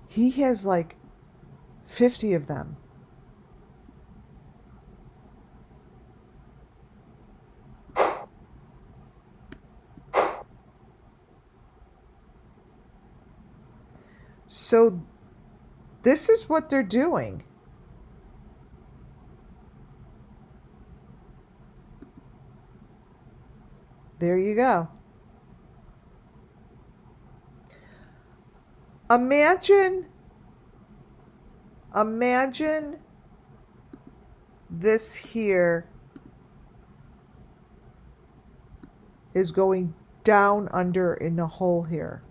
he has like 50 of them. So this is what they're doing. There you go. Imagine this here is going down under in a hole here.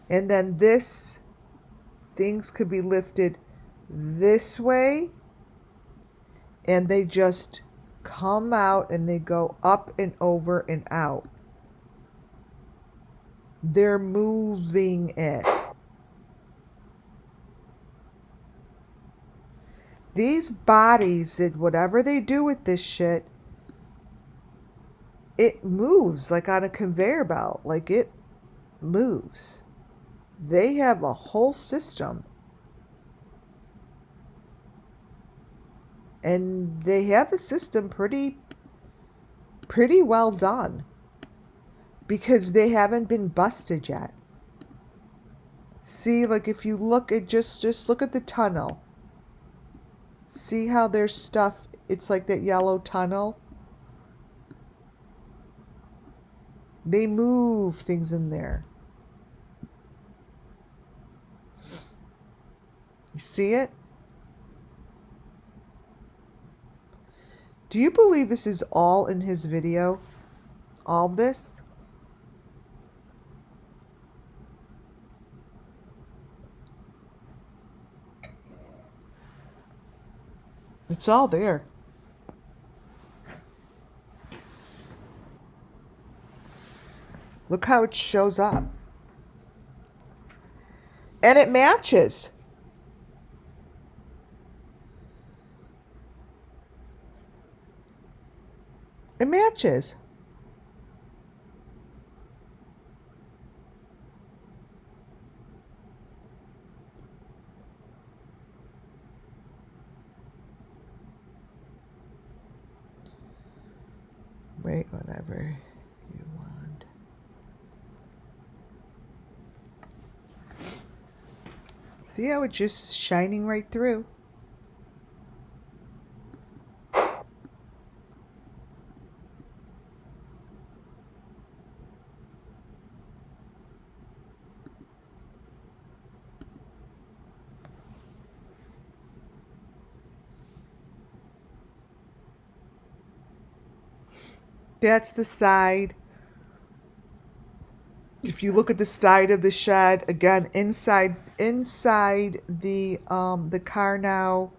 And then this, things could be lifted this way, and they just come out and they go up and over and out. They're moving it. These bodies, that whatever they do with this shit, it moves like on a conveyor belt. Like it moves. They have a whole system. And they have the system pretty well done. Because they haven't been busted yet. See, like if you look at just look at the tunnel. See how there's stuff, it's like that yellow tunnel. They move things in there. You see it? Do you believe this is all in his video? All of this? It's all there. Look how it shows up. And it matches. It matches. Wait, whatever you want. See how it's just shining right through? That's the side. If you look at the side of the shed, again, inside the car now,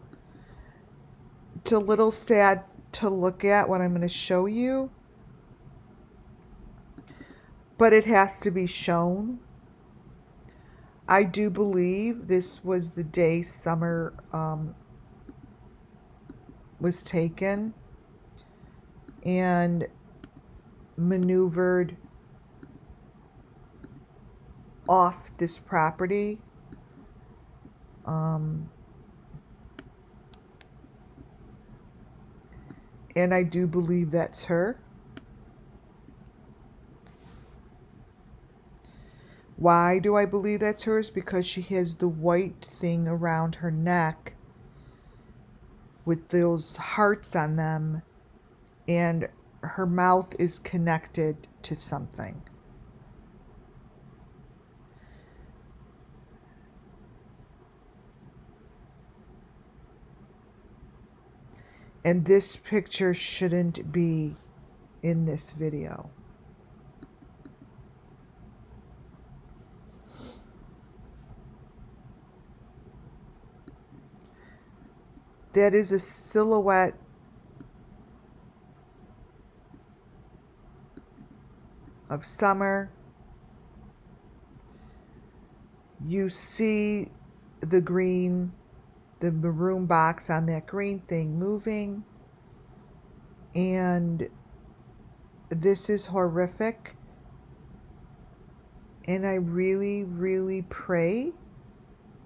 it's a little sad to look at what I'm going to show you, but it has to be shown. I do believe this was the day Summer was taken and maneuvered off this property. And I do believe that's her. Why do I believe that's hers? Because she has the white thing around her neck with those hearts on them, and her mouth is connected to something. And this picture shouldn't be in this video. That is a silhouette of Summer. You see the green, the maroon box on that green thing moving. And this is horrific. And I really, really pray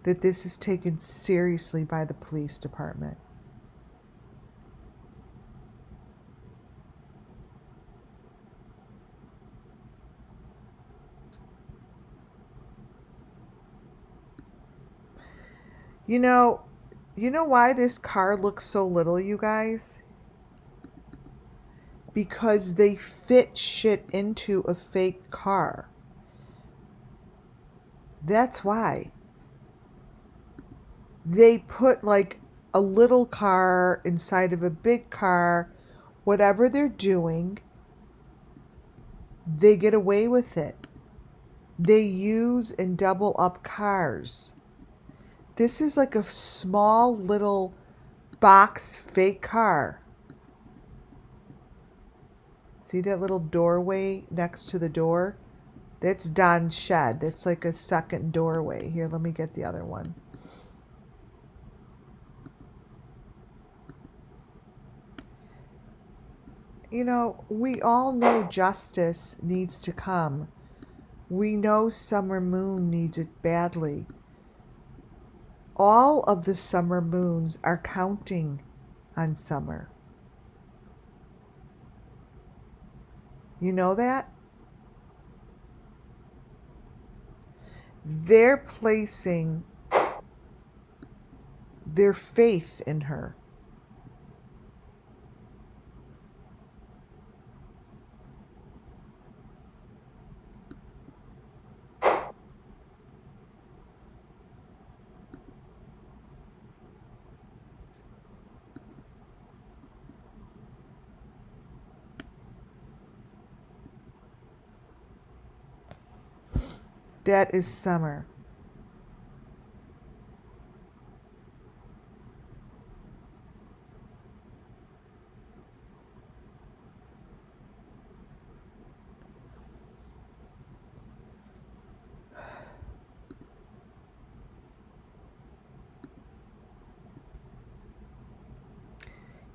that this is taken seriously by the police department. You know why this car looks so little, you guys? Because they fit shit into a fake car. That's why. They put like a little car inside of a big car. Whatever they're doing, they get away with it. They use and double up cars. This is like a small little box fake car. See that little doorway next to the door? That's Don's shed. That's like a second doorway. Here, let me get the other one. You know, we all know justice needs to come. We know Summer Moon needs it badly. All of the summer moons are counting on Summer. You know that? They're placing their faith in her. That is summer.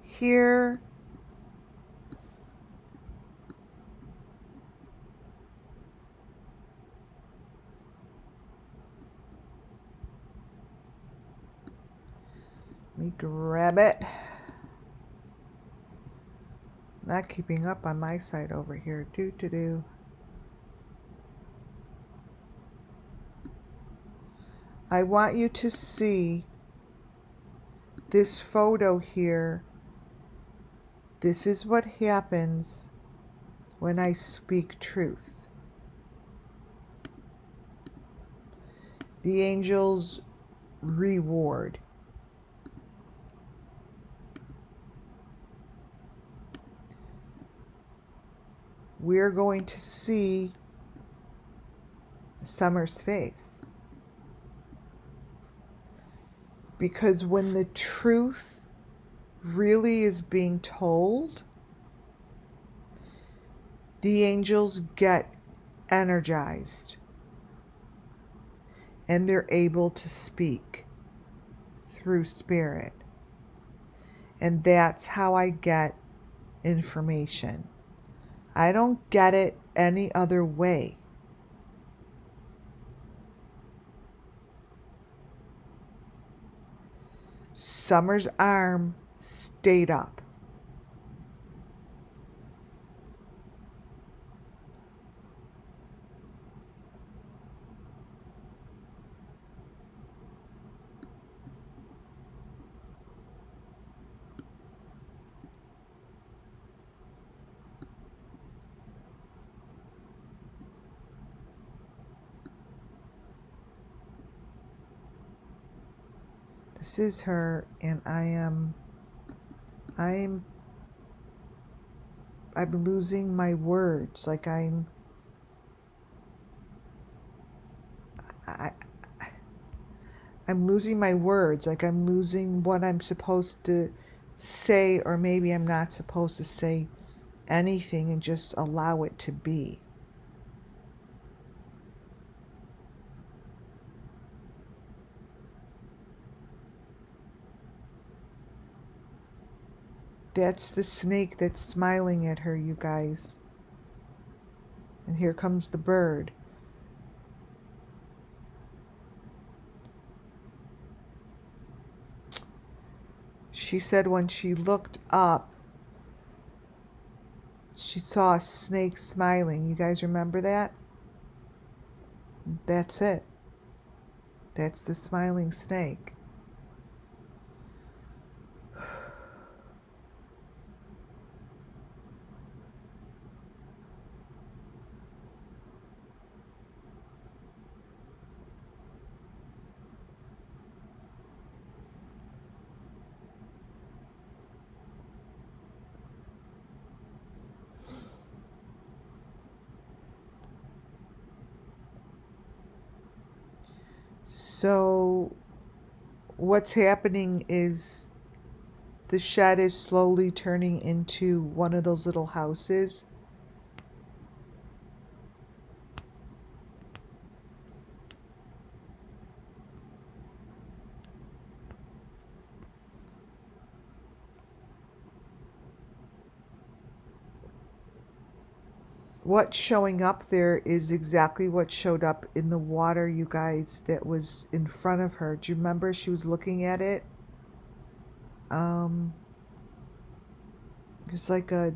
Here, let me grab it. Not keeping up on my side over here. I want you to see this photo here. This is what happens when I speak truth. The angels reward. We're going to see Summer's face. Because when the truth really is being told, the angels get energized and they're able to speak through spirit. And that's how I get information. I don't get it any other way. Summer's arm stayed up. This is her, and I'm losing my words. Like I'm losing my words. Like I'm losing what I'm supposed to say, or maybe I'm not supposed to say anything and just allow it to be. That's the snake that's smiling at her, you guys. And here comes the bird. She said when she looked up, she saw a snake smiling. You guys remember that? That's it. That's the smiling snake. So what's happening is the shed is slowly turning into one of those little houses. What's showing up there is exactly what showed up in the water, you guys, that was in front of her. Do you remember she was looking at it? It's like I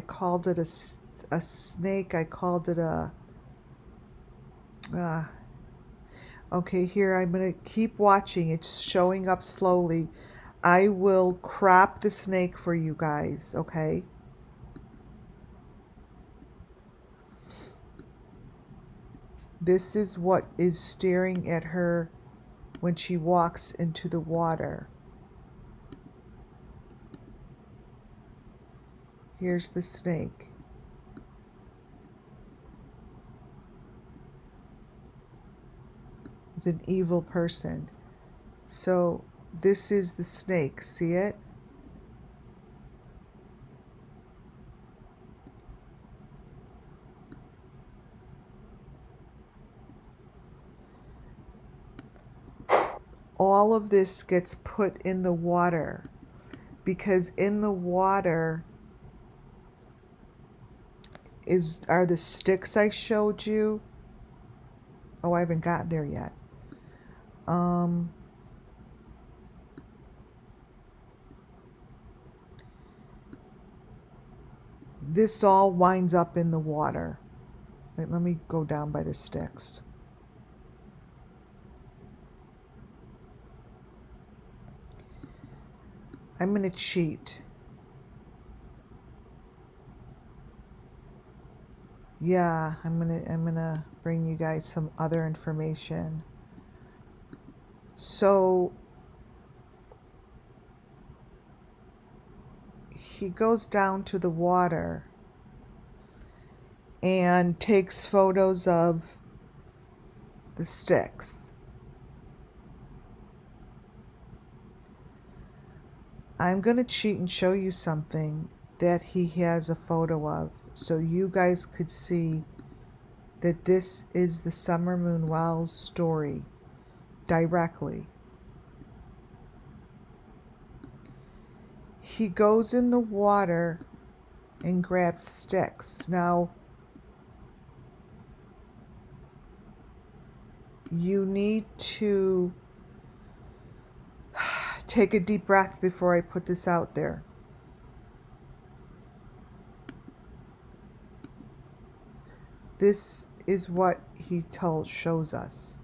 called it a snake. I called it a, okay, here, I'm going to keep watching. It's showing up slowly. I will crop the snake for you guys, okay? This is what is staring at her when she walks into the water. Here's the snake. an evil person. So this is the snake. See it? All of this gets put in the water because in the water are the sticks I showed you. Oh, I haven't gotten there yet. This all winds up in the water. Wait, let me go down by the sticks. I'm going to cheat. Yeah, I'm gonna bring you guys some other information. So he goes down to the water and takes photos of the sticks. I'm going to cheat and show you something that he has a photo of so you guys could see that this is the Summer Moon Wells story directly. He goes in the water and grabs sticks. Now, you need to take a deep breath before I put this out there. This is what he shows us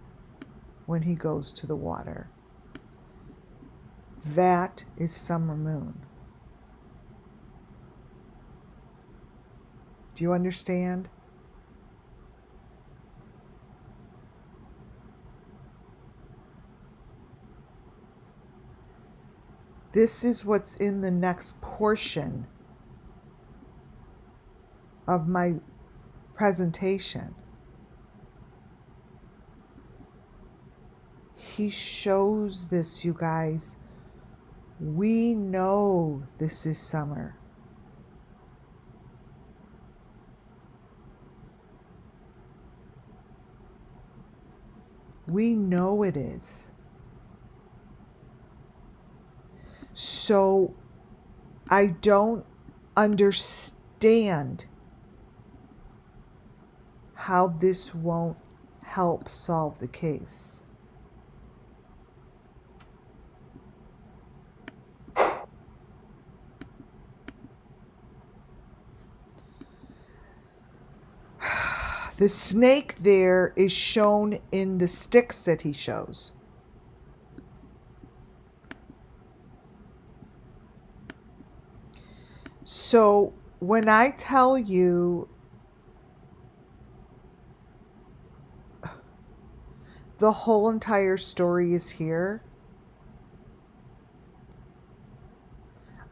when he goes to the water. That is Summer Moon. Do you understand? This is what's in the next portion of my presentation. He shows this, you guys. We know this is summer. We know it is. So I don't understand how this won't help solve the case. The snake there is shown in the sticks that he shows. So when I tell you the whole entire story is here,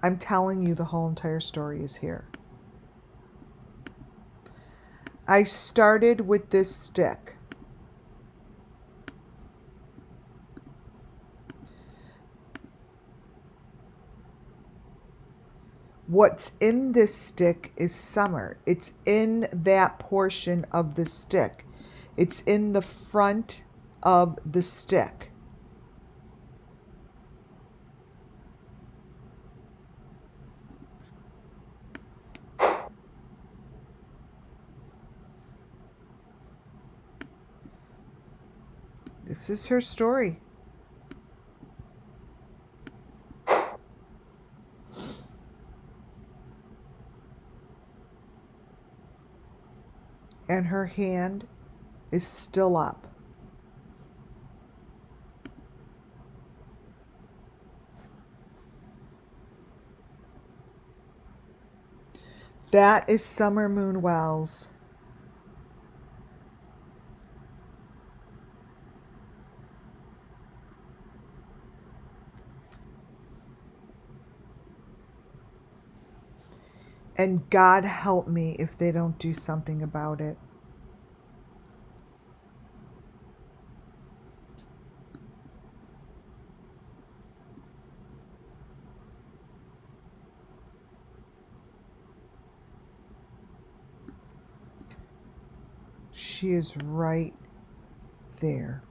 I'm telling you the whole entire story is here. I started with this stick. What's in this stick is summer. It's in that portion of the stick. It's in the front of the stick. This is her story. And her hand is still up. That is Summer Moon Wells. And God help me if they don't do something about it. she is right there.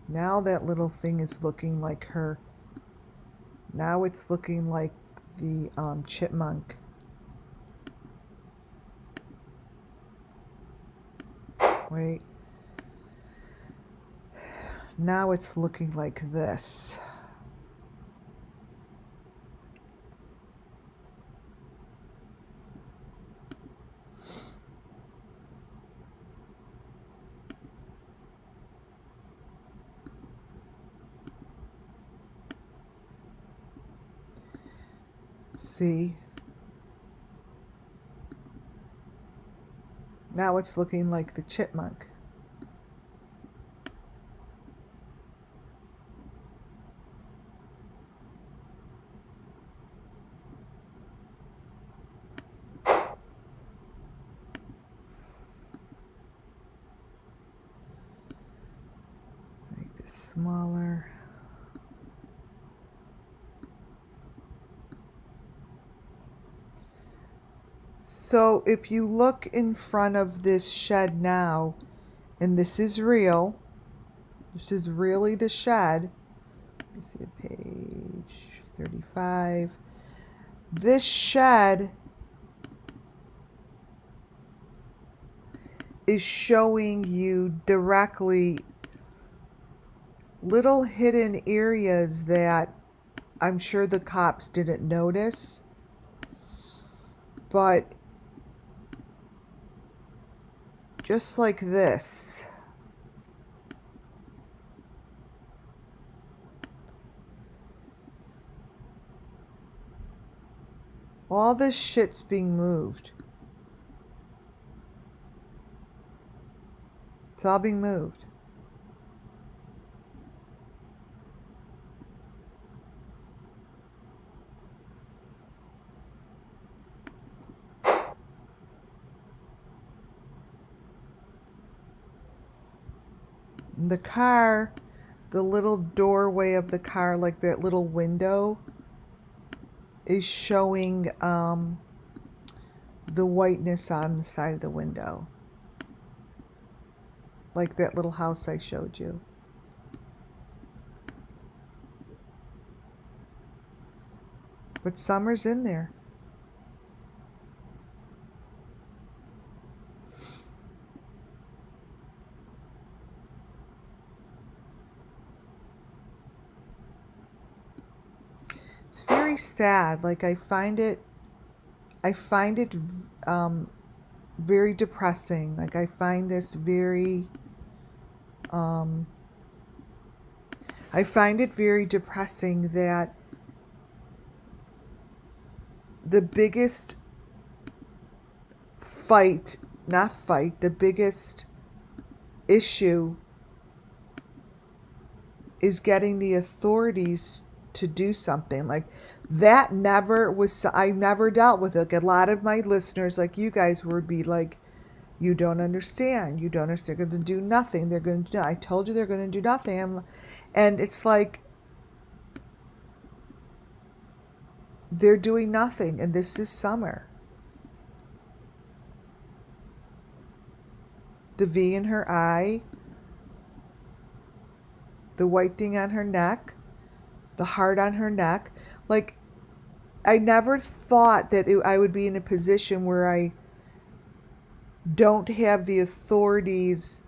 Now that little thing is looking like her. Now it's looking like the chipmunk. Wait. Now it's looking like this. See? Now it's looking like the chipmunk. Make this smaller. So if you look in front of this shed now, and this is real, this is really the shed. Let me see, page 35. This shed is showing you directly little hidden areas that I'm sure the cops didn't notice, but just like this. All this shit's being moved. It's all being moved. The car, the little doorway of the car, like that little window, is showing the whiteness on the side of the window. Like that little house I showed you. But summer's in there. It's very sad. Like I find it very depressing. Like I find this very I find it very depressing that the biggest the biggest issue is getting the authorities to do something. Like that never was, I never dealt with it. Like a lot of my listeners, like you guys, would be like, you don't understand. You don't understand. They're going to do nothing. They're going to do, I told you they're going to do nothing. And it's like, they're doing nothing. And this is summer. The V in her eye. The white thing on her neck. The heart on her neck. Like, I never thought that I would be in a position where I don't have the authorities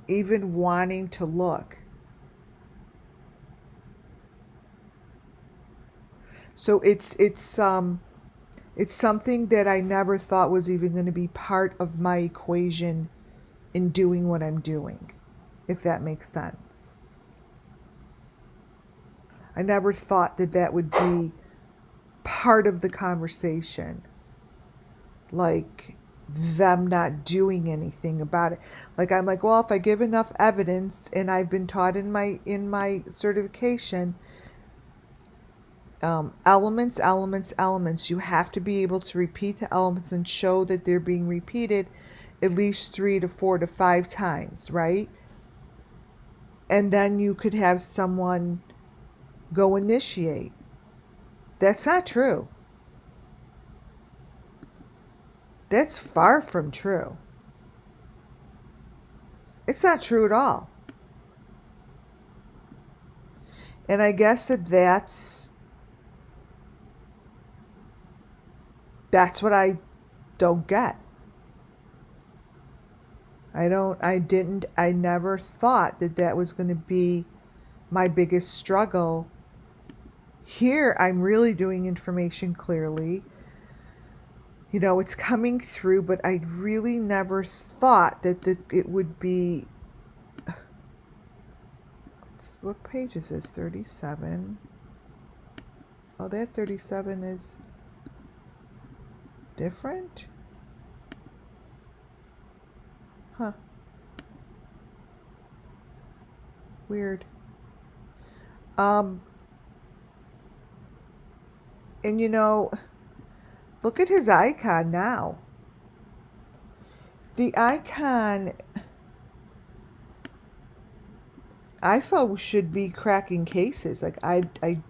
even wanting to look. So it's something that I never thought was even going to be part of my equation in doing what I'm doing, if that makes sense. I never thought that that would be part of the conversation. Like them not doing anything about it. Like I'm like, well, if I give enough evidence, and I've been taught in my certification, elements, you have to be able to repeat the elements and show that they're being repeated at least 3 to 4 to 5 times, right? And then you could have someone go initiate. That's not true. That's far from true. It's not true at all. And I guess that's what I don't get. I never thought that was going to be my biggest struggle. Here, I'm really doing information clearly. You know, it's coming through, but I really never thought that it would be. What page is this? 37. Oh, that 37 is different? Huh. Weird. And you know, look at his icon now. The icon, I thought, should be cracking cases. Like, I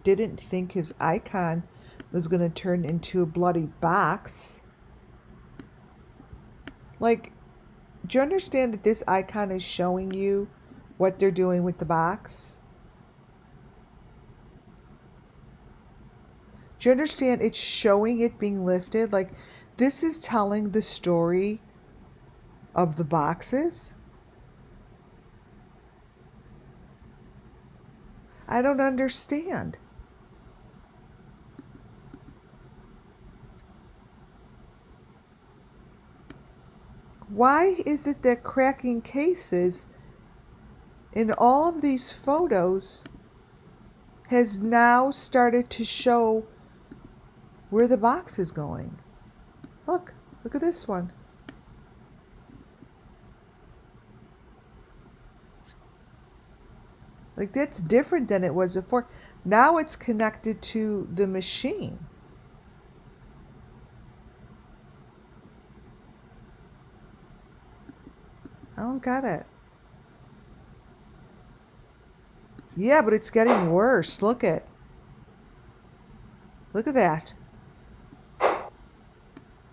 didn't think his icon was going to turn into a bloody box. Like, do you understand that this icon is showing you what they're doing with the box? Do you understand? It's showing it being lifted. Like, this is telling the story of the boxes. I don't understand. Why is it that cracking cases in all of these photos has now started to show where the box is going? Look at this one. Like, that's different than it was before. Now it's connected to the machine. I don't get it. Yeah, but it's getting worse. Look at that.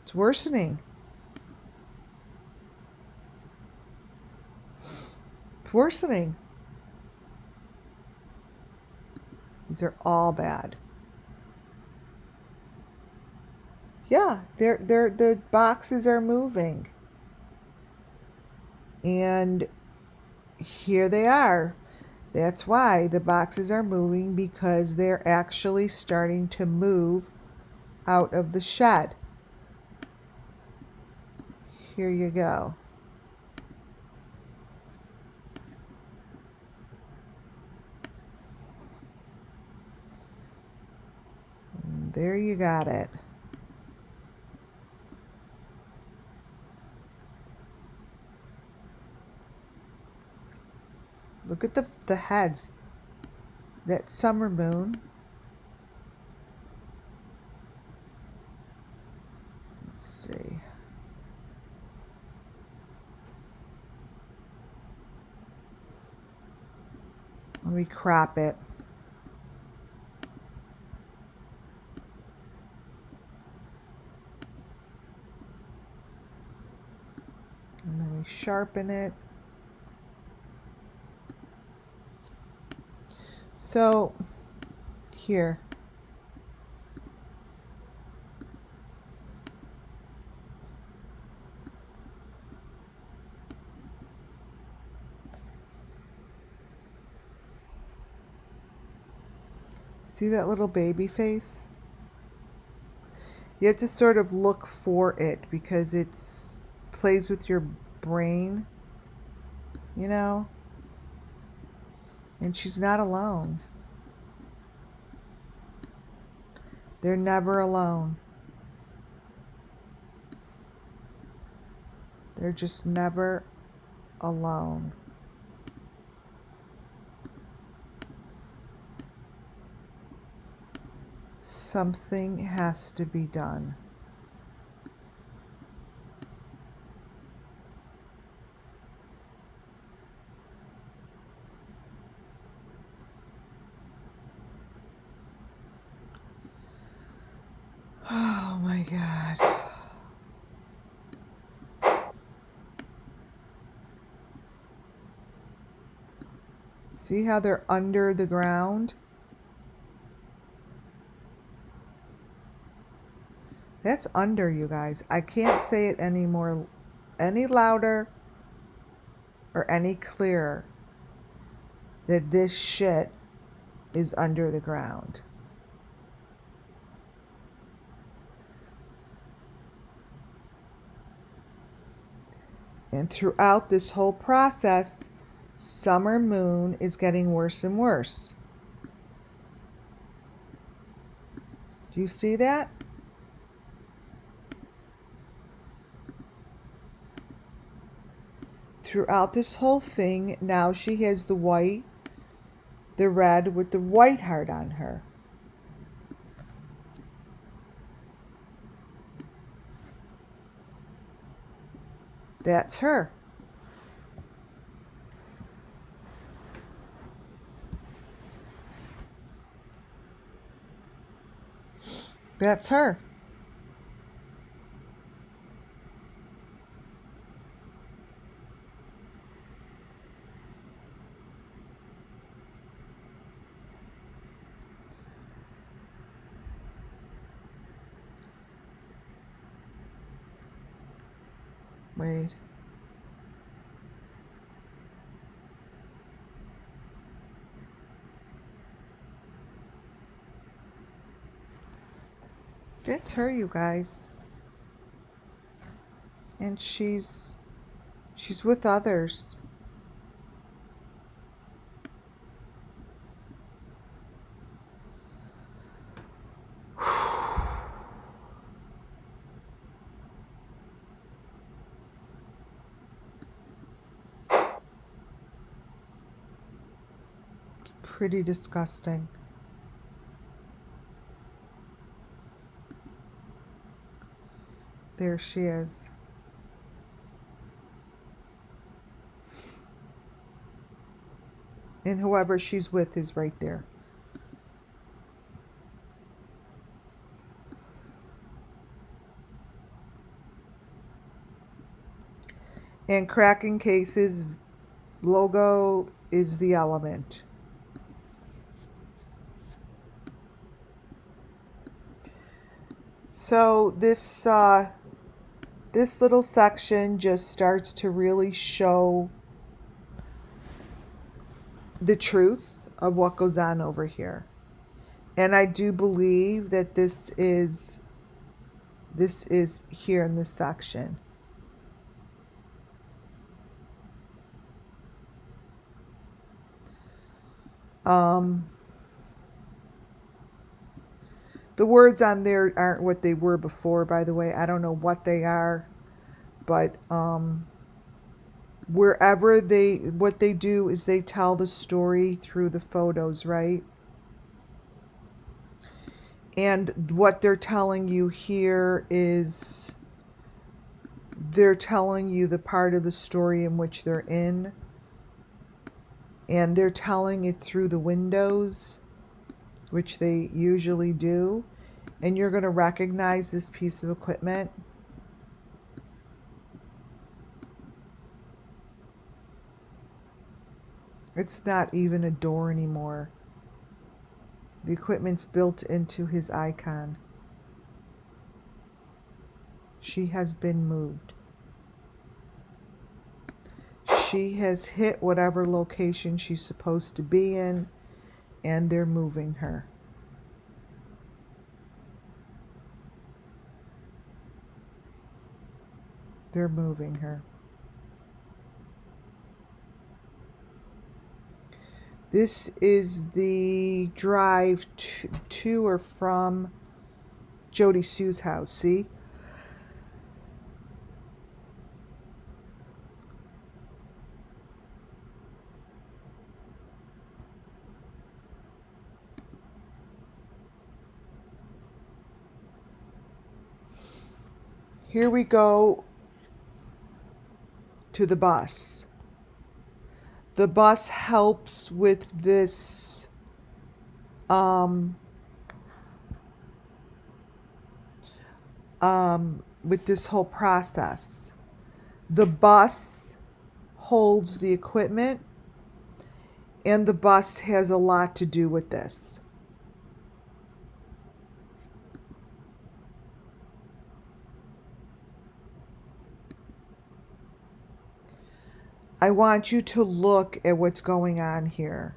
It's worsening. It's worsening. These are all bad. Yeah, the boxes are moving. And here they are. That's why the boxes are moving, because they're actually starting to move out of the shed. Here you go. And there you got it. Look at the heads. That summer moon. Let's see. Let me crop it. And then we sharpen it. So, here. See that little baby face? You have to sort of look for it, because it's plays with your brain, you know? And she's not alone. They're never alone. They're just never alone. Something has to be done. See how they're under the ground? That's under, you guys. I can't say it any louder or any clearer that this shit is under the ground. And throughout this whole process, Summer Moon is getting worse and worse. Do you see that? Throughout this whole thing, now she has the white, the red with the white heart on her. That's her. That's her. Wait. That's her, you guys. And she's with others. It's pretty disgusting. There she is. And whoever she's with is right there. And cracking cases logo is the element. So this little section just starts to really show the truth of what goes on over here. And I do believe that this is here in this section. The words on there aren't what they were before, by the way. I don't know what they are, but wherever what they do is they tell the story through the photos, right? And what they're telling you here is they're telling you the part of the story in which they're in. And they're telling it through the windows, which they usually do. And you're going to recognize this piece of equipment. It's not even a door anymore. The equipment's built into his icon. She has been moved. She has hit whatever location she's supposed to be in, and they're moving her. They're moving her. This is the drive to or from Jody Sue's house, see? Here we go to the bus. The bus helps with this with this whole process. The bus holds the equipment, And the bus has a lot to do with this. I want you to look at what's going on here.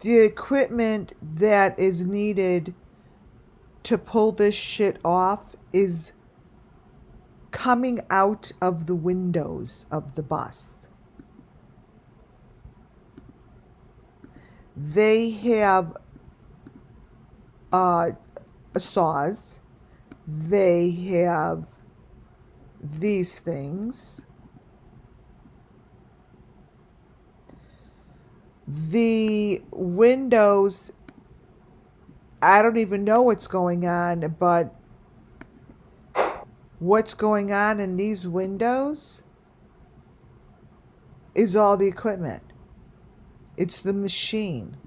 The equipment that is needed to pull this shit off is coming out of the windows of the bus. They have saws. They have these things. The windows, I don't even know what's going on, but what's going on in these windows is all the equipment. It's the machine.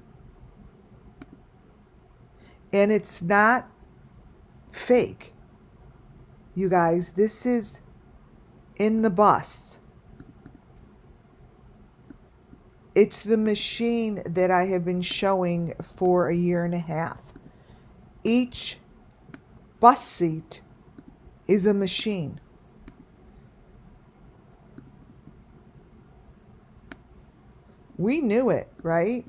And it's not fake. You guys, this is in the bus. It's the machine that I have been showing for 1.5 years. Each bus seat is a machine. We knew it, right?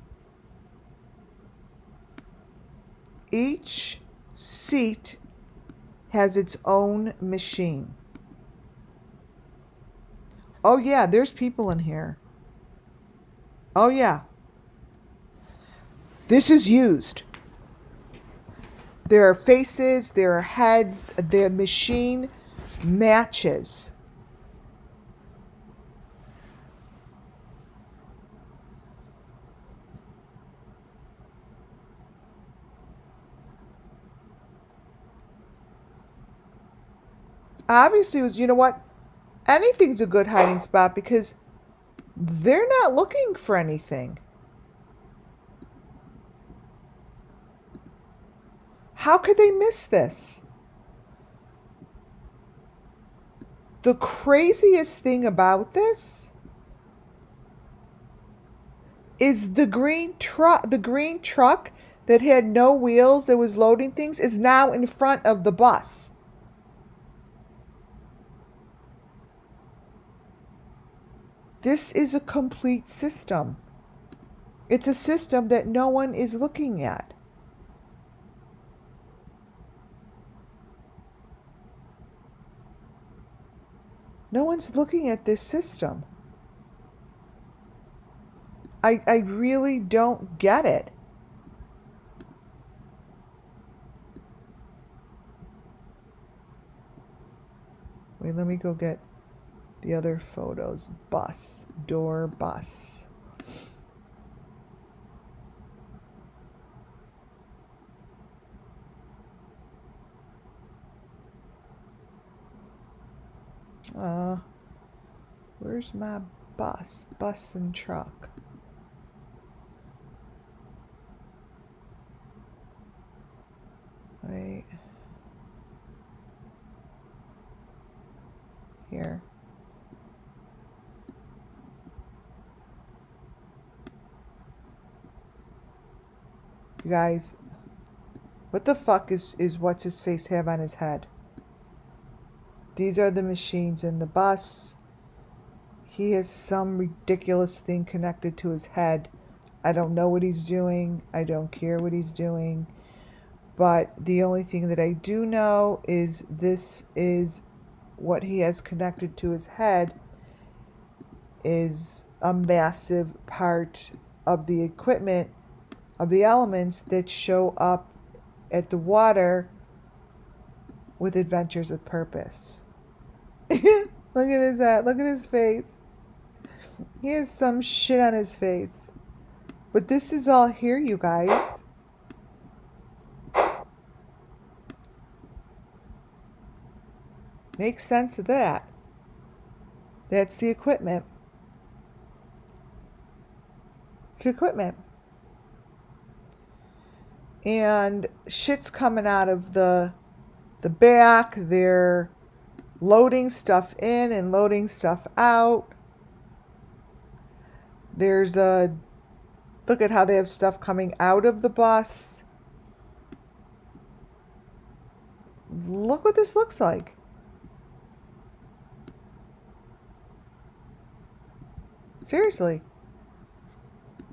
Each seat has its own machine. Oh yeah, there's people in here. Oh yeah. This is used. There are faces, there are heads, the machine matches. Obviously, it was, you know what? Anything's a good hiding spot because they're not looking for anything. How could they miss this? The craziest thing about this is the green truck that had no wheels that was loading things is now in front of the bus. This is a complete system. It's a system that no one is looking at. No one's looking at this system. I really don't get it. Wait, let me go get the other photos. Bus, door, bus. Where's my bus? Bus and truck. Wait. Here. You guys, what the fuck is what's his face have on his head? These are the machines in the bus. He has some ridiculous thing connected to his head. I don't know what he's doing. I don't care what he's doing. But the only thing that I do know is this is what he has connected to his head is a massive part of the equipment, of the elements that show up at the water with Adventures with Purpose. Look at his head. Look at his face. He has some shit on his face. But this is all here, you guys. Makes sense of that. That's the equipment. It's equipment. And shit's coming out of the the back. They're loading stuff in and loading stuff out. There's a, look at how they have stuff coming out of the bus. Look what this looks like. Seriously.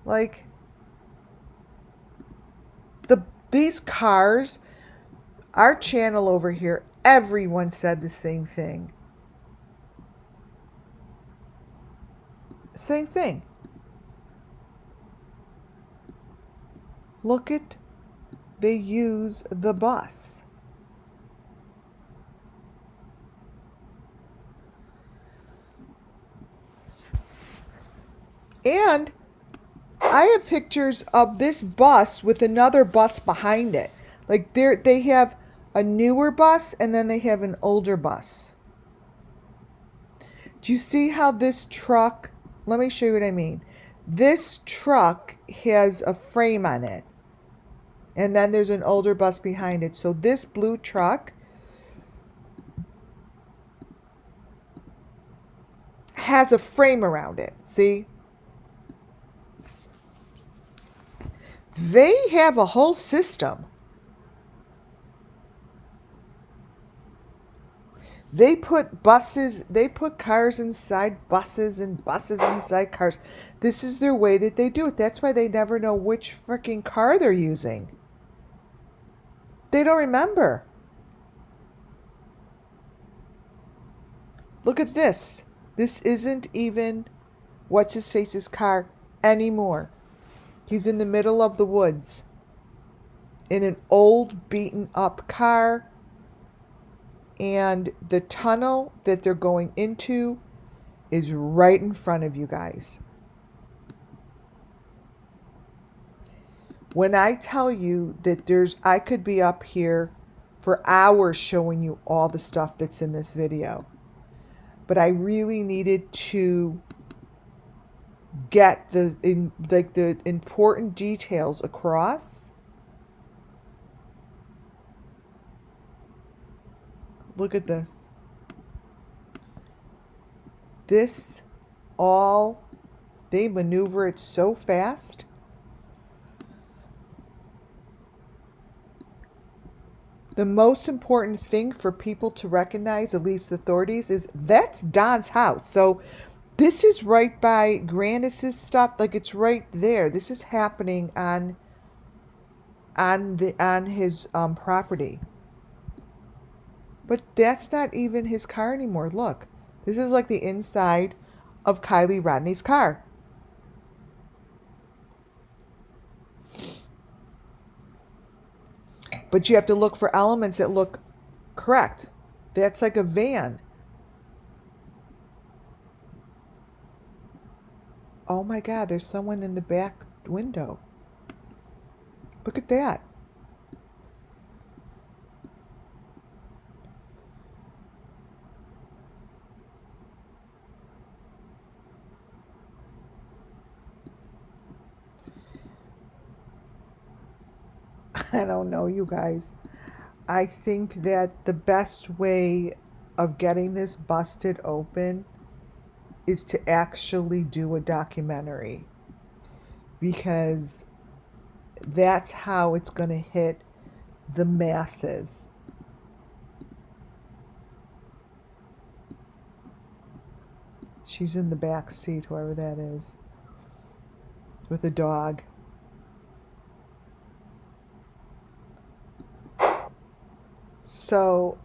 Like, these cars, our channel over here, everyone said the same thing. Same thing. Look at, they use the bus. And I have pictures of this bus with another bus behind it. Like they have a newer bus and then they have an older bus. Do you see how this truck, let me show you what I mean. This truck has a frame on it. And then there's an older bus behind it. So this blue truck has a frame around it. See? They have a whole system. They put buses, they put cars inside buses and buses inside cars. This is their way that they do it. That's why they never know which freaking car they're using. They don't remember. Look at this. This isn't even what's-his-face's car anymore. He's in the middle of the woods in an old beaten up car, and the tunnel that they're going into is right in front of you guys. When I tell you that I could be up here for hours showing you all the stuff that's in this video, but I really needed to get the important details across. Look at this. This all, they maneuver it so fast. The most important thing for people to recognize, at least the authorities, is that's Don's house. So this is right by Grandis's stuff. Like, it's right there. This is happening on his property. But that's not even his car anymore. Look, this is like the inside of Kylie Rodney's car. But you have to look for elements that look correct. That's like a van. Oh my God, there's someone in the back window. Look at that. I don't know, you guys. I think that the best way of getting this busted open is to actually do a documentary, because that's how it's going to hit the masses. She's in the back seat, whoever that is, with a dog. So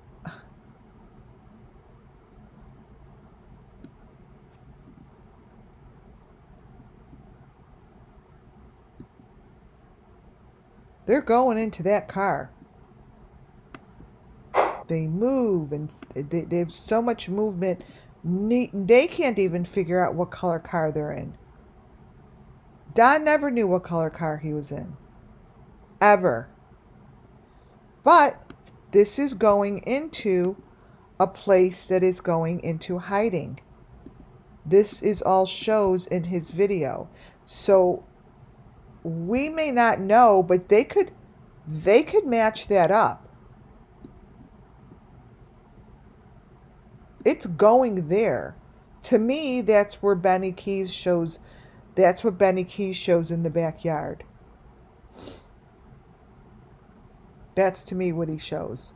they're going into that car. They move, and they have so much movement. They can't even figure out what color car they're in. Don never knew what color car he was in. Ever. But this is going into a place that is going into hiding. This is all shows in his video. So we may not know, but they could match that up. It's going there. To me, that's where Benny Keys shows. That's what Benny Keys shows in the backyard. That's to me what he shows.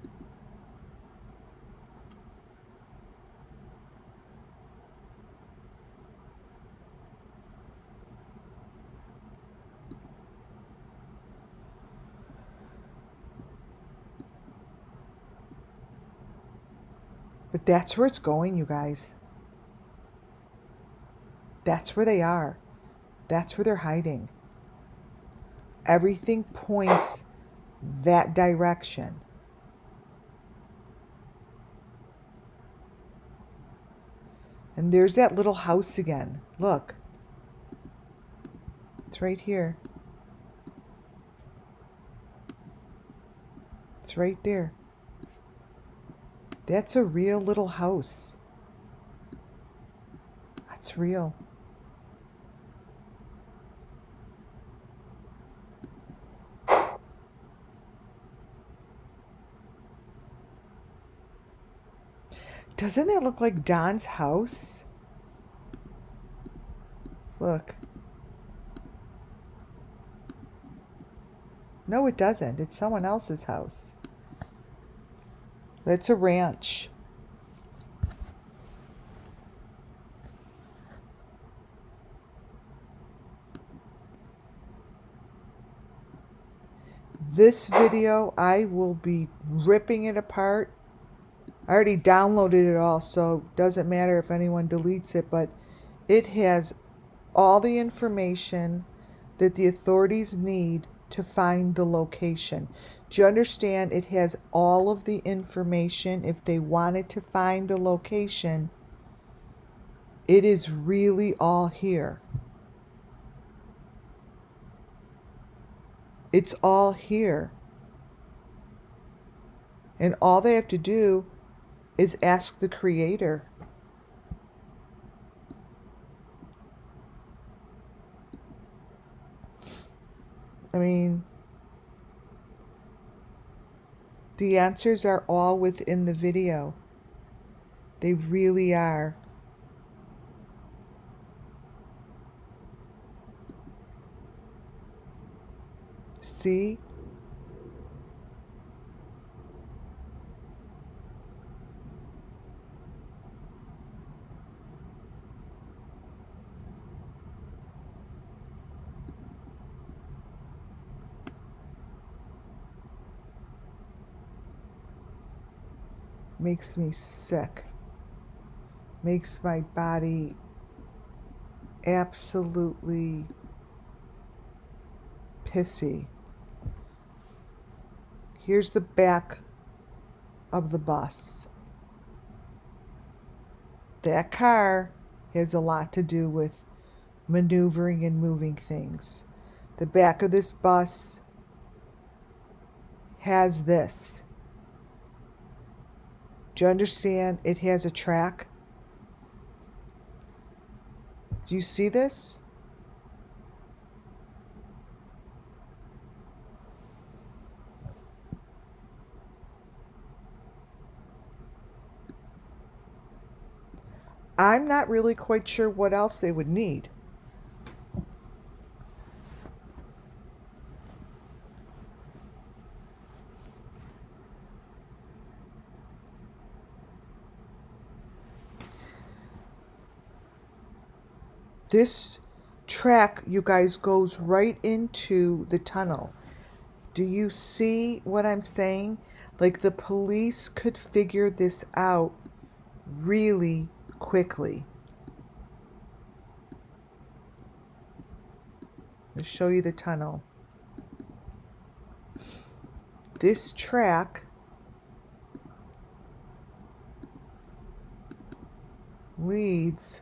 But that's where it's going, you guys. That's where they are. That's where they're hiding. Everything points that direction. And there's that little house again. Look. It's right here. It's right there. That's a real little house. That's real. Doesn't it look like Don's house? Look. No, it doesn't. It's someone else's house. It's a ranch. This video, I will be ripping it apart. I already downloaded it all, so it doesn't matter if anyone deletes it, but it has all the information that the authorities need to find the location. Do you understand? It has all of the information. If they wanted to find the location, it is really all here. It's all here. And all they have to do is ask the Creator. I mean, the answers are all within the video. They really are. See? Makes me sick. Makes my body absolutely pissy. Here's the back of the bus. That car has a lot to do with maneuvering and moving things. The back of this bus has this. Do you understand? It has a track. Do you see this? I'm not really quite sure what else they would need. This track, you guys, goes right into the tunnel. Do you see what I'm saying? Like, the police could figure this out really quickly. I'll show you the tunnel. This track leads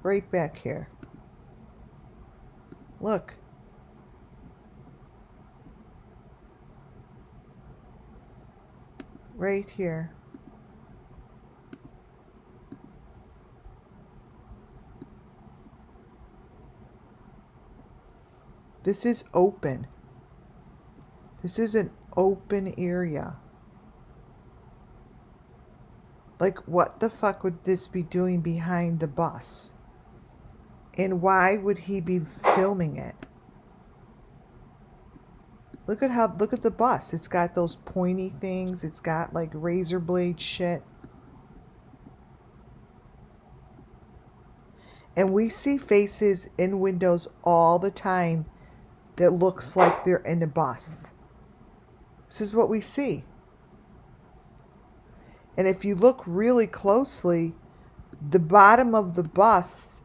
right back here. Look. Right here. This is open. This is an open area. Like, what the fuck would this be doing behind the bus? And why would he be filming it? Look at the bus. It's got those pointy things. It's got like razor blade shit. And we see faces in windows all the time that looks like they're in a bus. This is what we see. And if you look really closely, the bottom of the bus,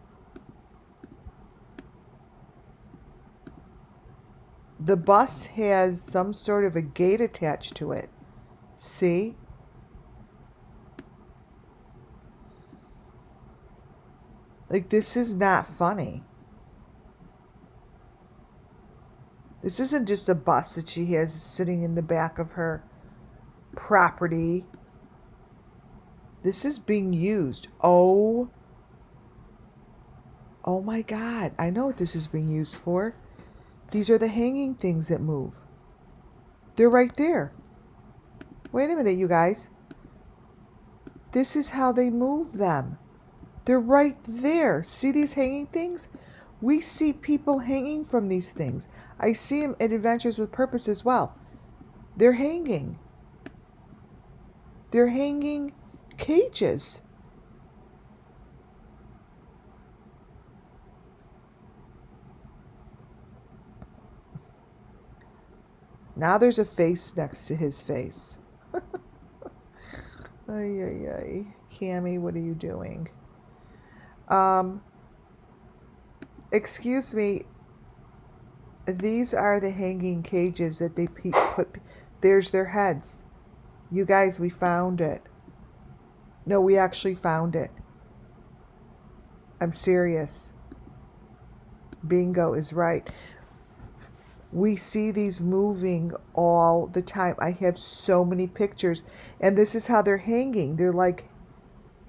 the bus has some sort of a gate attached to it. See? Like, this is not funny. This isn't just a bus that she has sitting in the back of her property. This is being used. Oh my God. I know what this is being used for. These are the hanging things that move. They're right there. Wait a minute, you guys. This is how they move them. They're right there. See these hanging things? We see people hanging from these things. I see them in Adventures with Purpose as well. They're hanging. They're hanging cages. Now there's a face next to his face. Ay, ay, ay. Cammy, what are you doing? Excuse me. These are the hanging cages that they put. There's their heads. You guys, we found it. No, we actually found it. I'm serious. Bingo is right. We see these moving all the time. I have so many pictures. And this is how they're hanging. They're like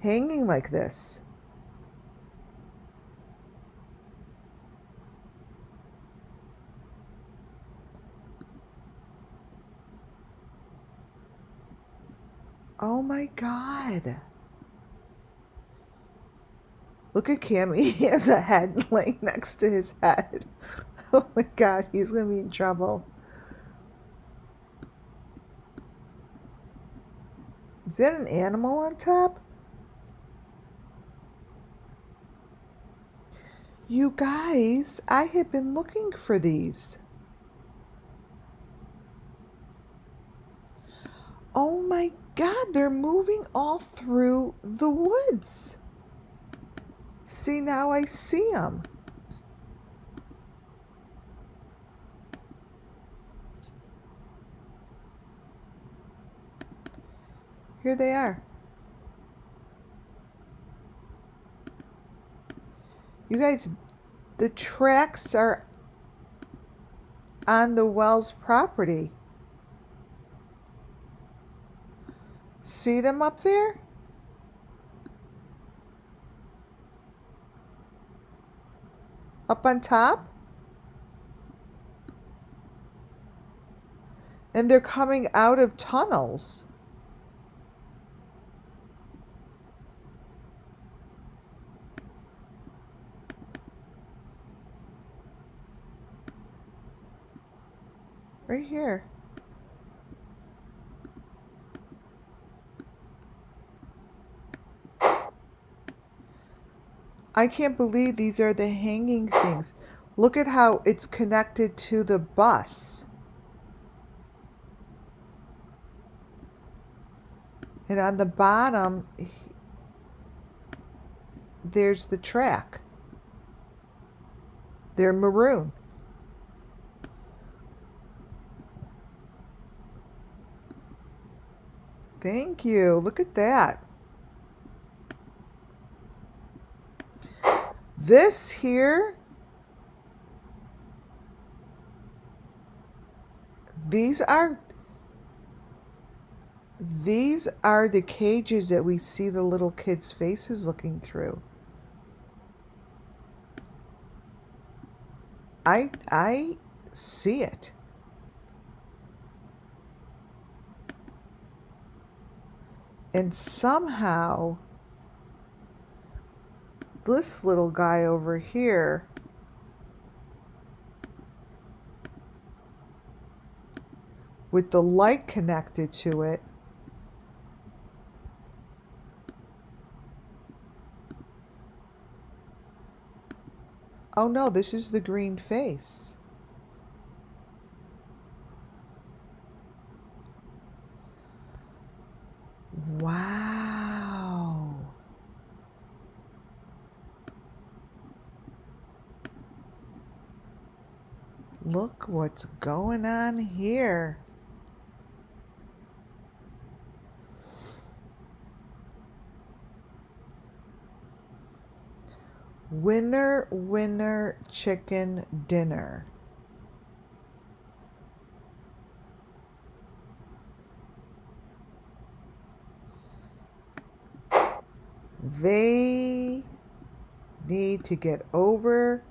hanging like this. Oh my God. Look at Cammy. He has a head laying next to his head. Oh my God, he's going to be in trouble. Is that an animal on top? You guys, I have been looking for these. Oh my God, they're moving all through the woods. See, now I see them. Here they are. You guys, the tracks are on the Wells property. See them up there? Up on top? And they're coming out of tunnels. Right here. I can't believe these are the hanging things. Look at how it's connected to the bus. And on the bottom, there's the track. They're maroon. Thank you. Look at that. This here, these are the cages that we see the little kids' faces looking through. I see it. And somehow, this little guy over here with the light connected to it, oh no, this is the green face. Wow. Look what's going on here. Winner, winner, chicken dinner. They need to get over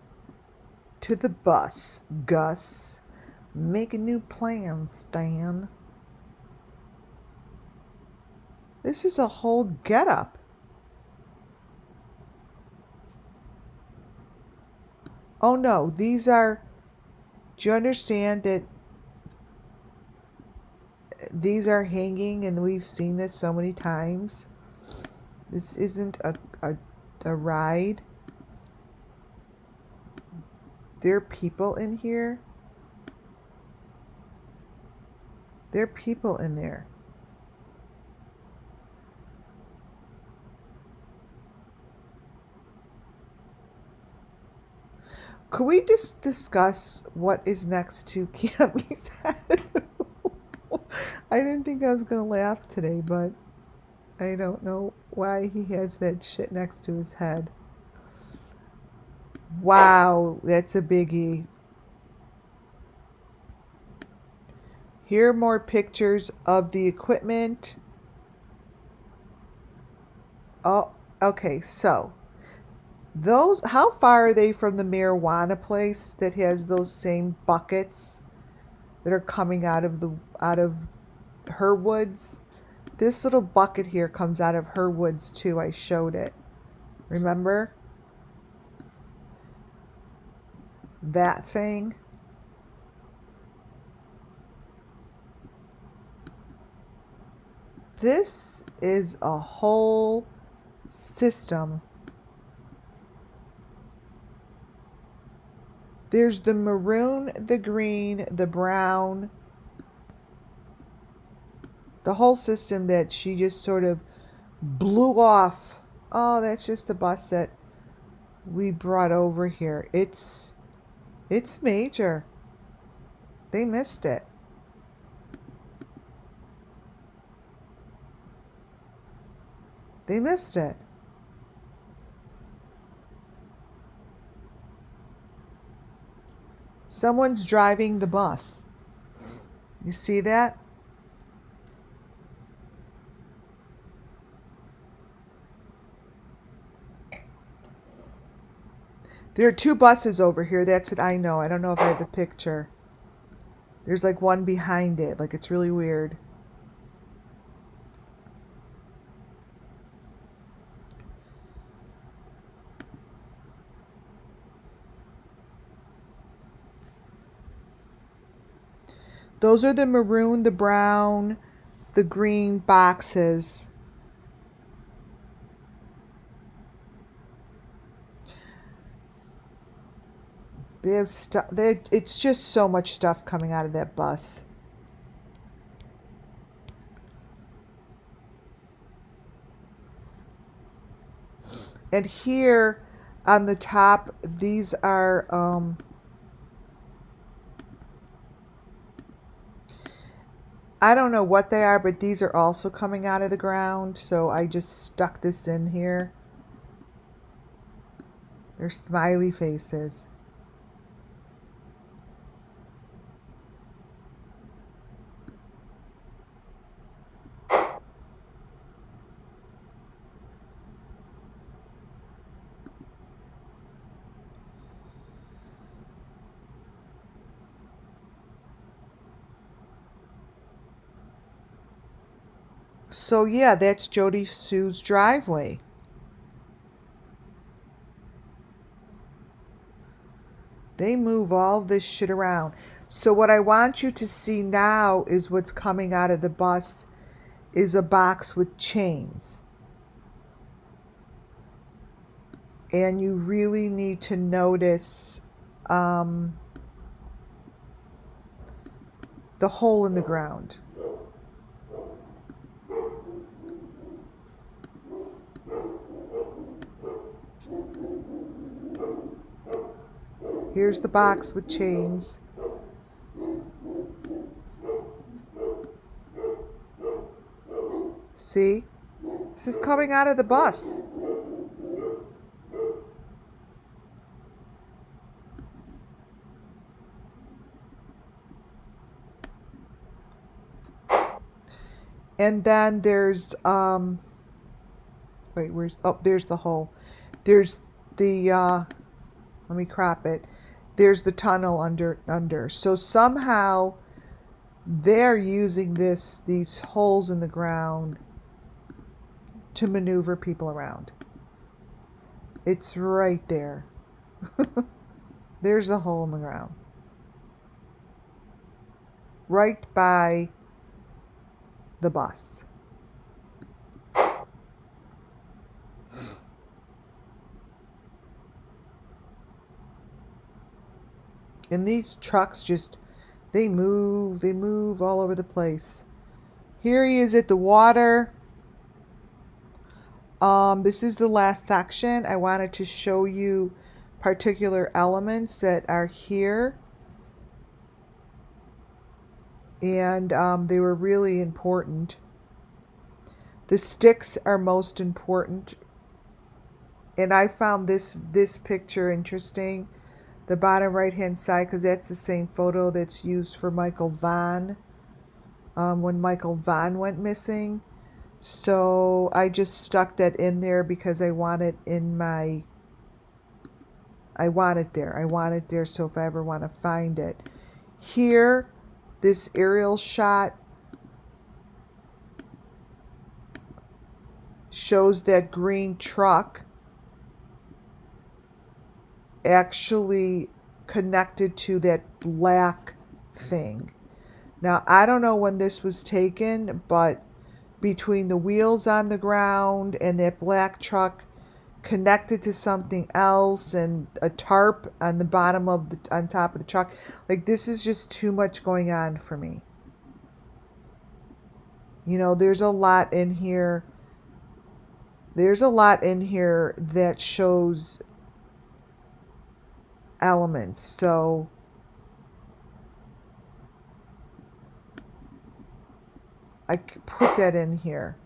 to the bus, Gus. Make a new plan, Stan. This is a whole getup. Oh no, these are, do you understand that these are hanging and we've seen this so many times? This isn't a ride. There are people in here. There are people in there. Could we just discuss what is next to Cammy's head? I didn't think I was going to laugh today, but I don't know why he has that shit next to his head. Wow, that's a biggie. Here are more pictures of the equipment. Oh, okay, so those, how far are they from the marijuana place that has those same buckets that are coming out of her woods? This little bucket here comes out of her woods too. I showed it. Remember? That thing. This is a whole system. There's the maroon, the green, the brown. The whole system that she just sort of blew off. Oh, that's just the bus that we brought over here. It's major. They missed it. They missed it. Someone's driving the bus. You see that? There are two buses over here. That's it. I know. I don't know if I have the picture. There's like one behind it. Like, it's really weird. Those are the maroon, the brown, the green boxes. They have stuff. It's just so much stuff coming out of that bus. And here on the top, these are I don't know what they are, but these are also coming out of the ground. So I just stuck this in here. They're smiley faces. So yeah, that's Jody Sue's driveway. They move all this shit around. So what I want you to see now is what's coming out of the bus is a box with chains. And you really need to notice the hole in the ground. Here's the box with chains. See? This is coming out of the bus. And then there's wait, there's the hole. There's the let me crop it. There's the tunnel under. So somehow they're using these holes in the ground to maneuver people around. It's right there. There's a hole in the ground. Right by the bus. And these trucks just, they move all over the place. Here he is at the water. This is the last section. I wanted to show you particular elements that are here. And they were really important. The sticks are most important. And I found this picture interesting. The bottom right hand side, because that's the same photo that's used for Michael Vaughn when Michael Vaughn went missing. So I just stuck that in there because I want it in my, I want it there so if I ever want to find it. Here, this aerial shot shows that green truck actually connected to that black thing. Now, I don't know when this was taken, but between the wheels on the ground and that black truck connected to something else and a tarp on the bottom of on top of the truck, like this is just too much going on for me. You know, there's a lot in here. There's a lot in here that shows elements. So I put that in here.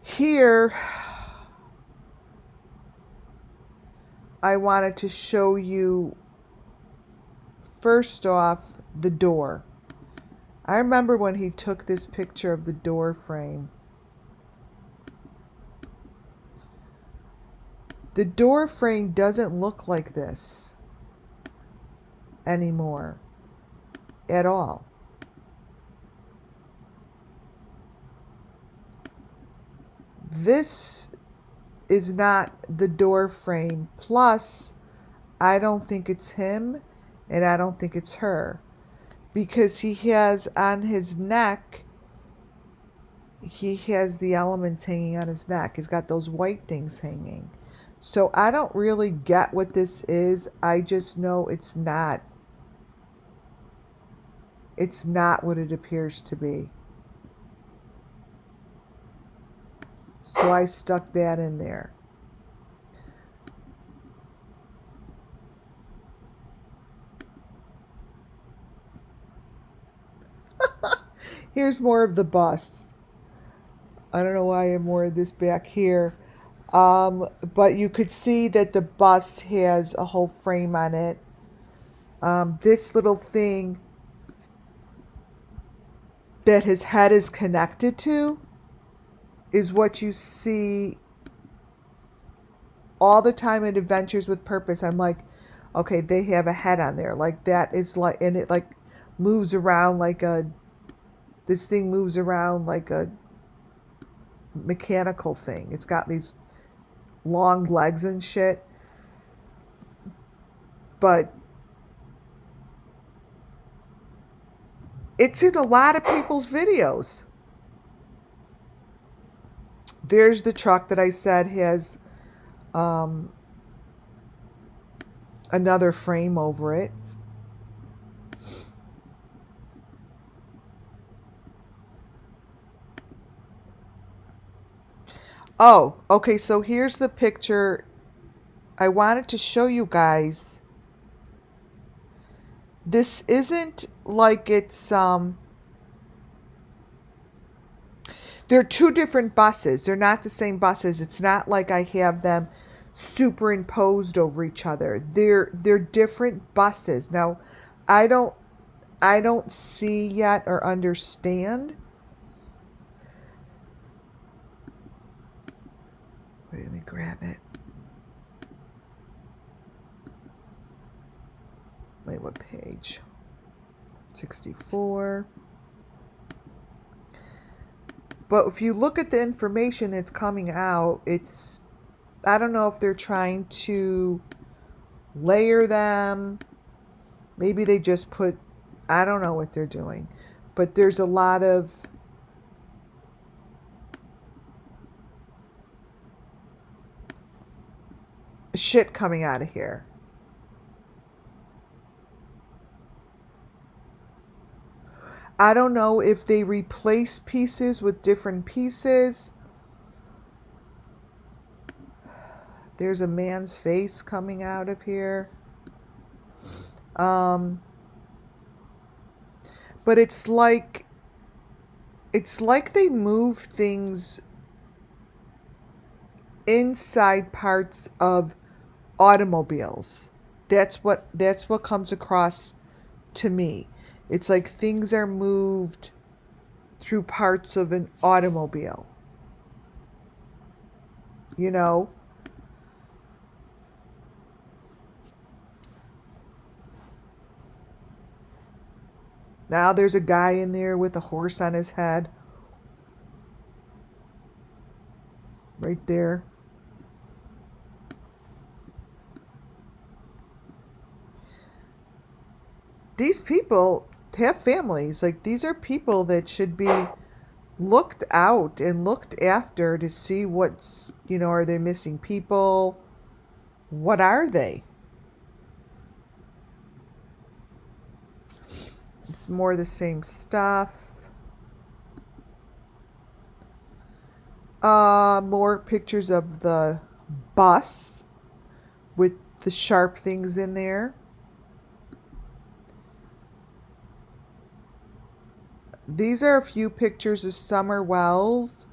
Here, I wanted to show you, first off, the door. I remember when he took this picture of the door frame. The door frame doesn't look like this anymore at all. This is not the door frame. Plus, I don't think it's him and I don't think it's her. Because he has on his neck, he has the elements hanging on his neck. He's got those white things hanging. So I don't really get what this is. I just know it's not what it appears to be. So I stuck that in there. Here's more of the bus. I don't know why I have more of this back here. But you could see that the bus has a whole frame on it. This little thing that his head is connected to is what you see all the time in Adventures with Purpose. I'm like, Okay, they have a head on there. Like that is like, and it like moves around like a, this thing moves around like a mechanical thing. It's got these long legs and shit. But it's in a lot of people's videos. There's the truck that I said has another frame over it. Oh, okay, so here's the picture. I wanted to show you guys. This isn't like it's they're two different buses. They're not the same buses. It's not like I have them superimposed over each other. They're different buses. Now, I don't see yet or understand. Wait, let me grab it. Wait, what page? 64. But if you look at the information that's coming out, it's, I don't know if they're trying to layer them. Maybe they just put, I don't know what they're doing. But there's a lot of shit coming out of here. I don't know if they replace pieces with different pieces. There's a man's face coming out of here. But it's like they move things inside parts of automobiles. That's what comes across to me. It's like things are moved through parts of an automobile. You know? Now there's a guy in there with a horse on his head. Right there. These people have families. Like, these are people that should be looked out and looked after to see what's, you know, are they missing people? What are they? It's more the same stuff. More pictures of the bus with the sharp things in there. These are a few pictures of summer wells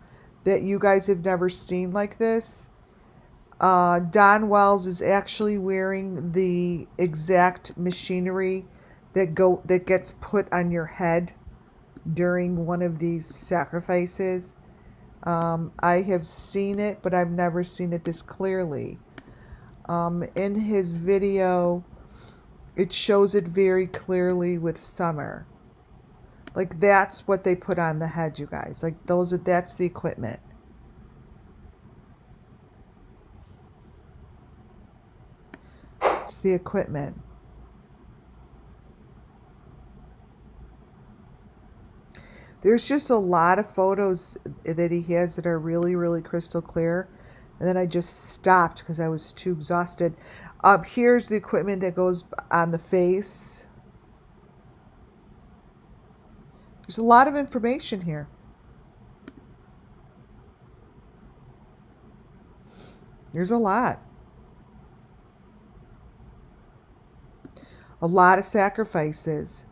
that you guys have never seen like this. DONWELLS is actually wearing the exact machinery that gets put on your head during one of these sacrifices. I have seen it, but I've never seen it this clearly. In his video, it shows it very clearly with summer. Like, that's what they put on the head, you guys. Like, that's the equipment. It's the equipment. There's just a lot of photos that he has that are really, really crystal clear. And then I just stopped because I was too exhausted. Here's the equipment that goes on the face. There's a lot of information here. There's a lot. A lot of sacrifices.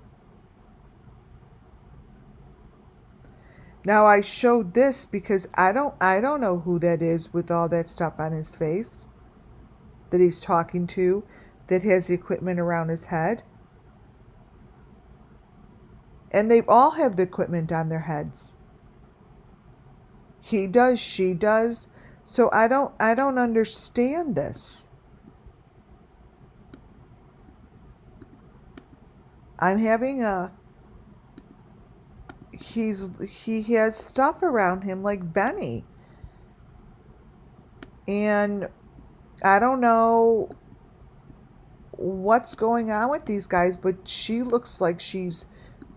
Now, I showed this because I don't know who that is with all that stuff on his face that he's talking to, that has the equipment around his head. And they all have the equipment on their heads. He does, she does. So I don't understand this. I'm having he has stuff around him like Benny. And I don't know what's going on with these guys, but she looks like she's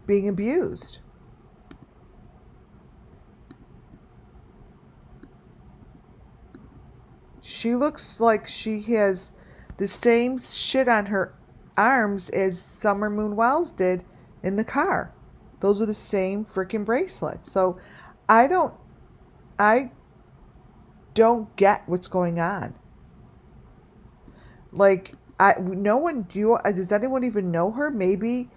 being abused. She looks like she has the same shit on her arms as Summer Moon Wells did in the car. Those are the same freaking bracelets. So I don't get what's going on. Like, no one, does anyone even know her? Maybe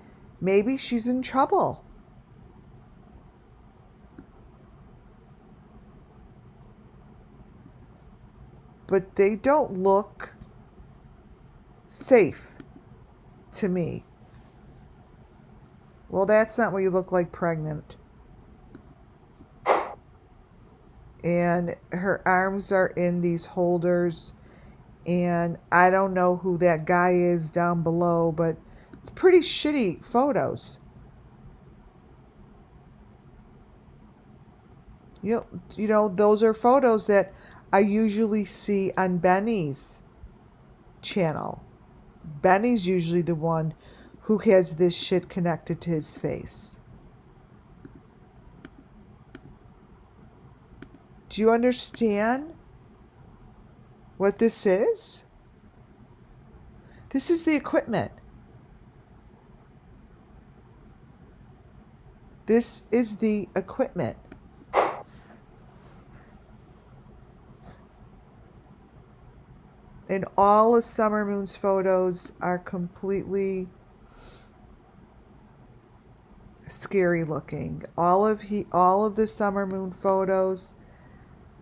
she's in trouble. But they don't look safe to me. Well, that's not what you look like pregnant. And her arms are in these holders. And I don't know who that guy is down below, but it's pretty shitty photos. You know, those are photos that I usually see on Benny's channel. Benny's usually the one who has this shit connected to his face. Do you understand what this is? This is the equipment. This is the equipment. And all of Summer Moon's photos are completely scary looking. All of the Summer Moon photos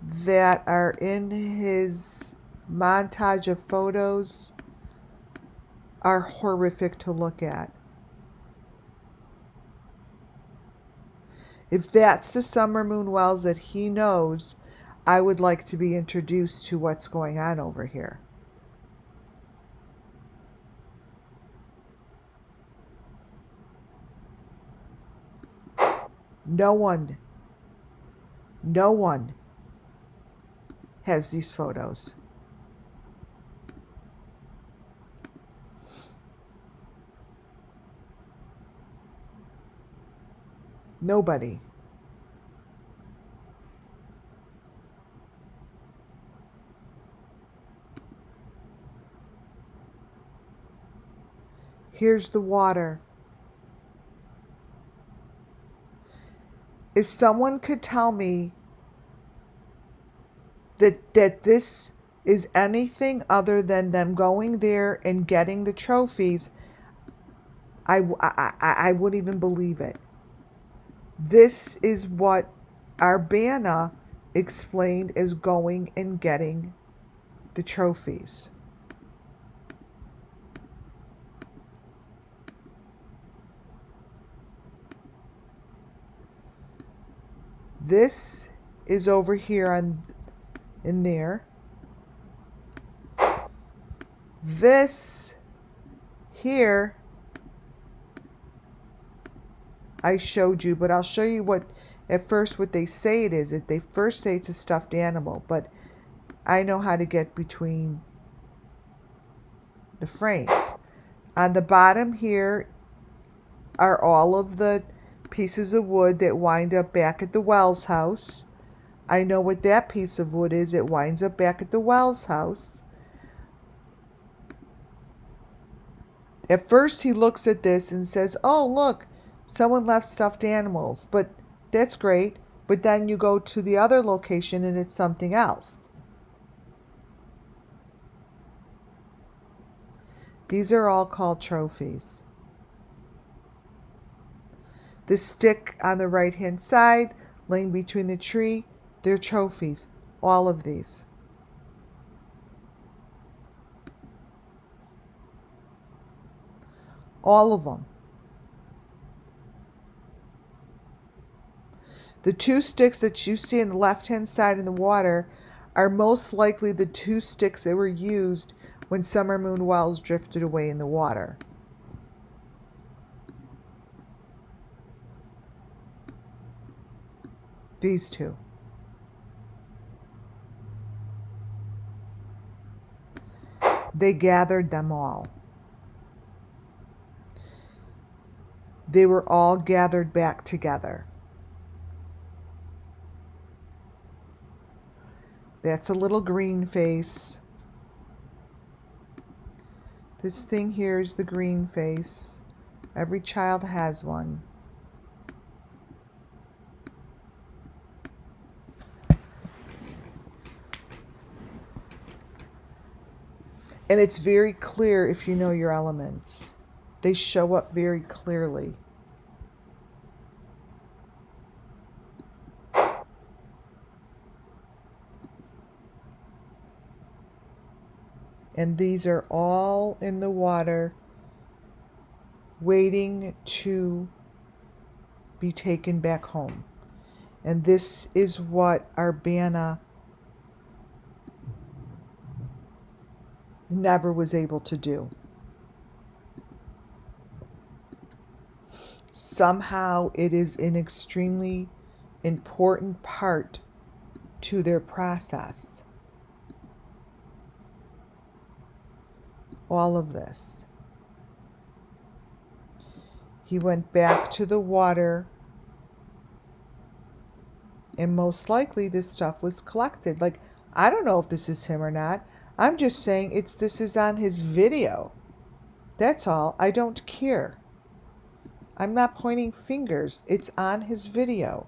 that are in his montage of photos are horrific to look at. If that's the Summer Moon Wells that he knows, I would like to be introduced to what's going on over here. No one has these photos. Nobody. Here's the water. If someone could tell me that this is anything other than them going there and getting the trophies, I wouldn't even believe it. This is what Arbana explained as going and getting the trophies. This is over here in there. This here I showed you, but I'll show you what they say it is. They first say it's a stuffed animal, but I know how to get between the frames. On the bottom here are all of the pieces of wood that wind up back at the Wells house. I know what that piece of wood is. It winds up back at the Wells house. At first he looks at this and says, oh, look, someone left stuffed animals. But that's great. But then you go to the other location and it's something else. These are all called trophies. The stick on the right-hand side, laying between the tree, they're trophies. All of these. All of them. The two sticks that you see on the left-hand side in the water are most likely the two sticks that were used when Summer Moon Wells drifted away in the water. These two. They gathered them all. They were all gathered back together. That's a little green face. This thing here is the green face. Every child has one. And it's very clear if you know your elements. They show up very clearly. And these are all in the water, waiting to be taken back home. And this is what our Bana never was able to do. Somehow it is an extremely important part to their process. All of this. He went back to the water, and most likely this stuff was collected. Like, I don't know if this is him or not. I'm just saying this is on his video. That's all. I don't care. I'm not pointing fingers. It's on his video.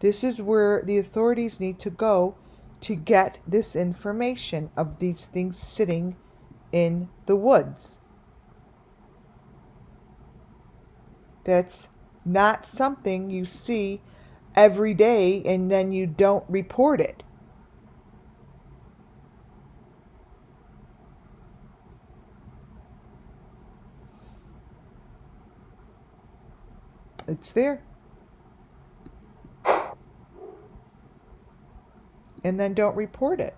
This is where the authorities need to go to get this information of these things sitting in the woods. That's not something you see every day and then you don't report it. It's there. And then don't report it.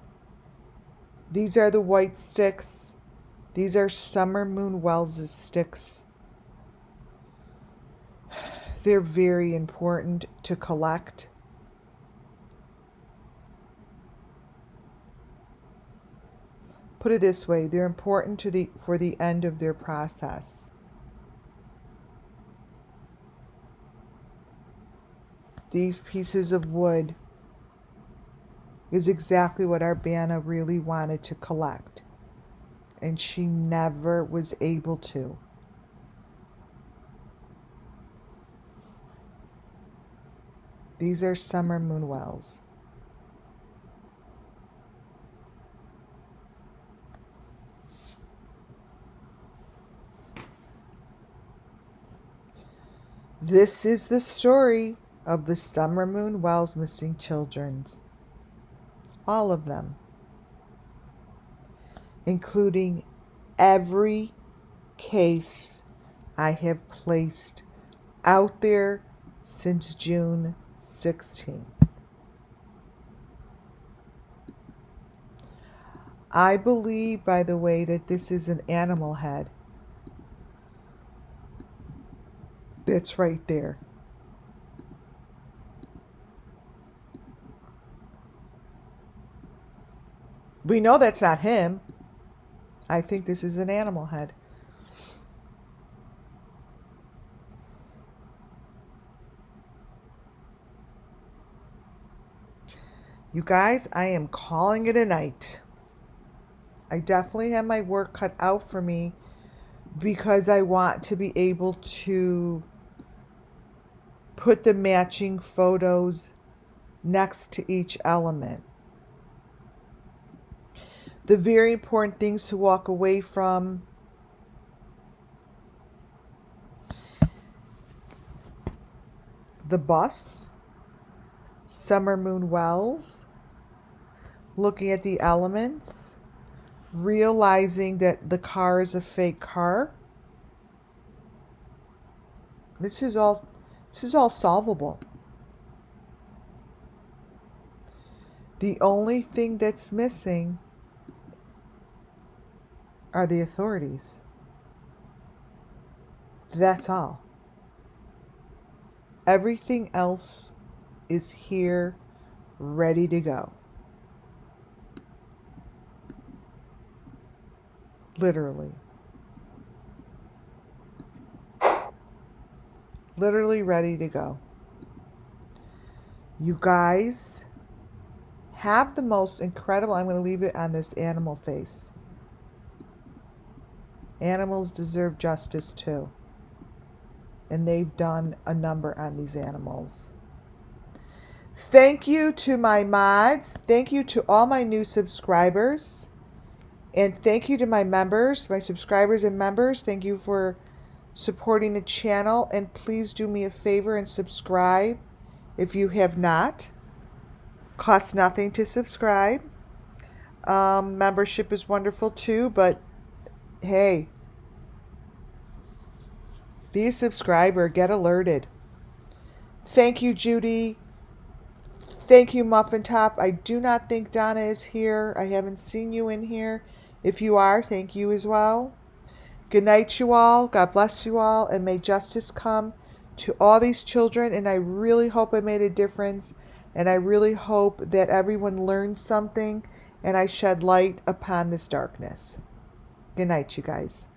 These are the white sticks. These are Summer Moon Wells' sticks. They're very important to collect. Put it this way, they're important for the end of their process. These pieces of wood is exactly what our Bana really wanted to collect. And she never was able to. These are Summer Moon Wells. This is the story of the Summer Moon Wells missing children. All of them. Including every case I have placed out there since June 16. I believe, by the way, that this is an animal head. That's right there. We know that's not him. I think this is an animal head. You guys, I am calling it a night. I definitely have my work cut out for me because I want to be able to put the matching photos next to each element. The very important things to walk away from: the bus, Summer Moon Wells, looking at the elements, realizing that the car is a fake car. This is all solvable. The only thing that's missing are the authorities. That's all. Everything else is here, ready to go. Literally. Literally ready to go. You guys have the most incredible, I'm going to leave it on this animal face. Animals deserve justice too. And they've done a number on these animals. Thank you to my mods. Thank you to all my new subscribers. And thank you to my members, my subscribers and members. Thank you for supporting the channel. And please do me a favor and subscribe if you have not. Costs nothing to subscribe. Membership is wonderful too, but hey, be a subscriber, get alerted. Thank you, Judy. Thank you, Muffin Top. I do not think Donna is here. I haven't seen you in here. If you are, thank you as well. Good night, you all. God bless you all, and may justice come to all these children. And I really hope I made a difference, and I really hope that everyone learned something, and I shed light upon this darkness. Good night, you guys.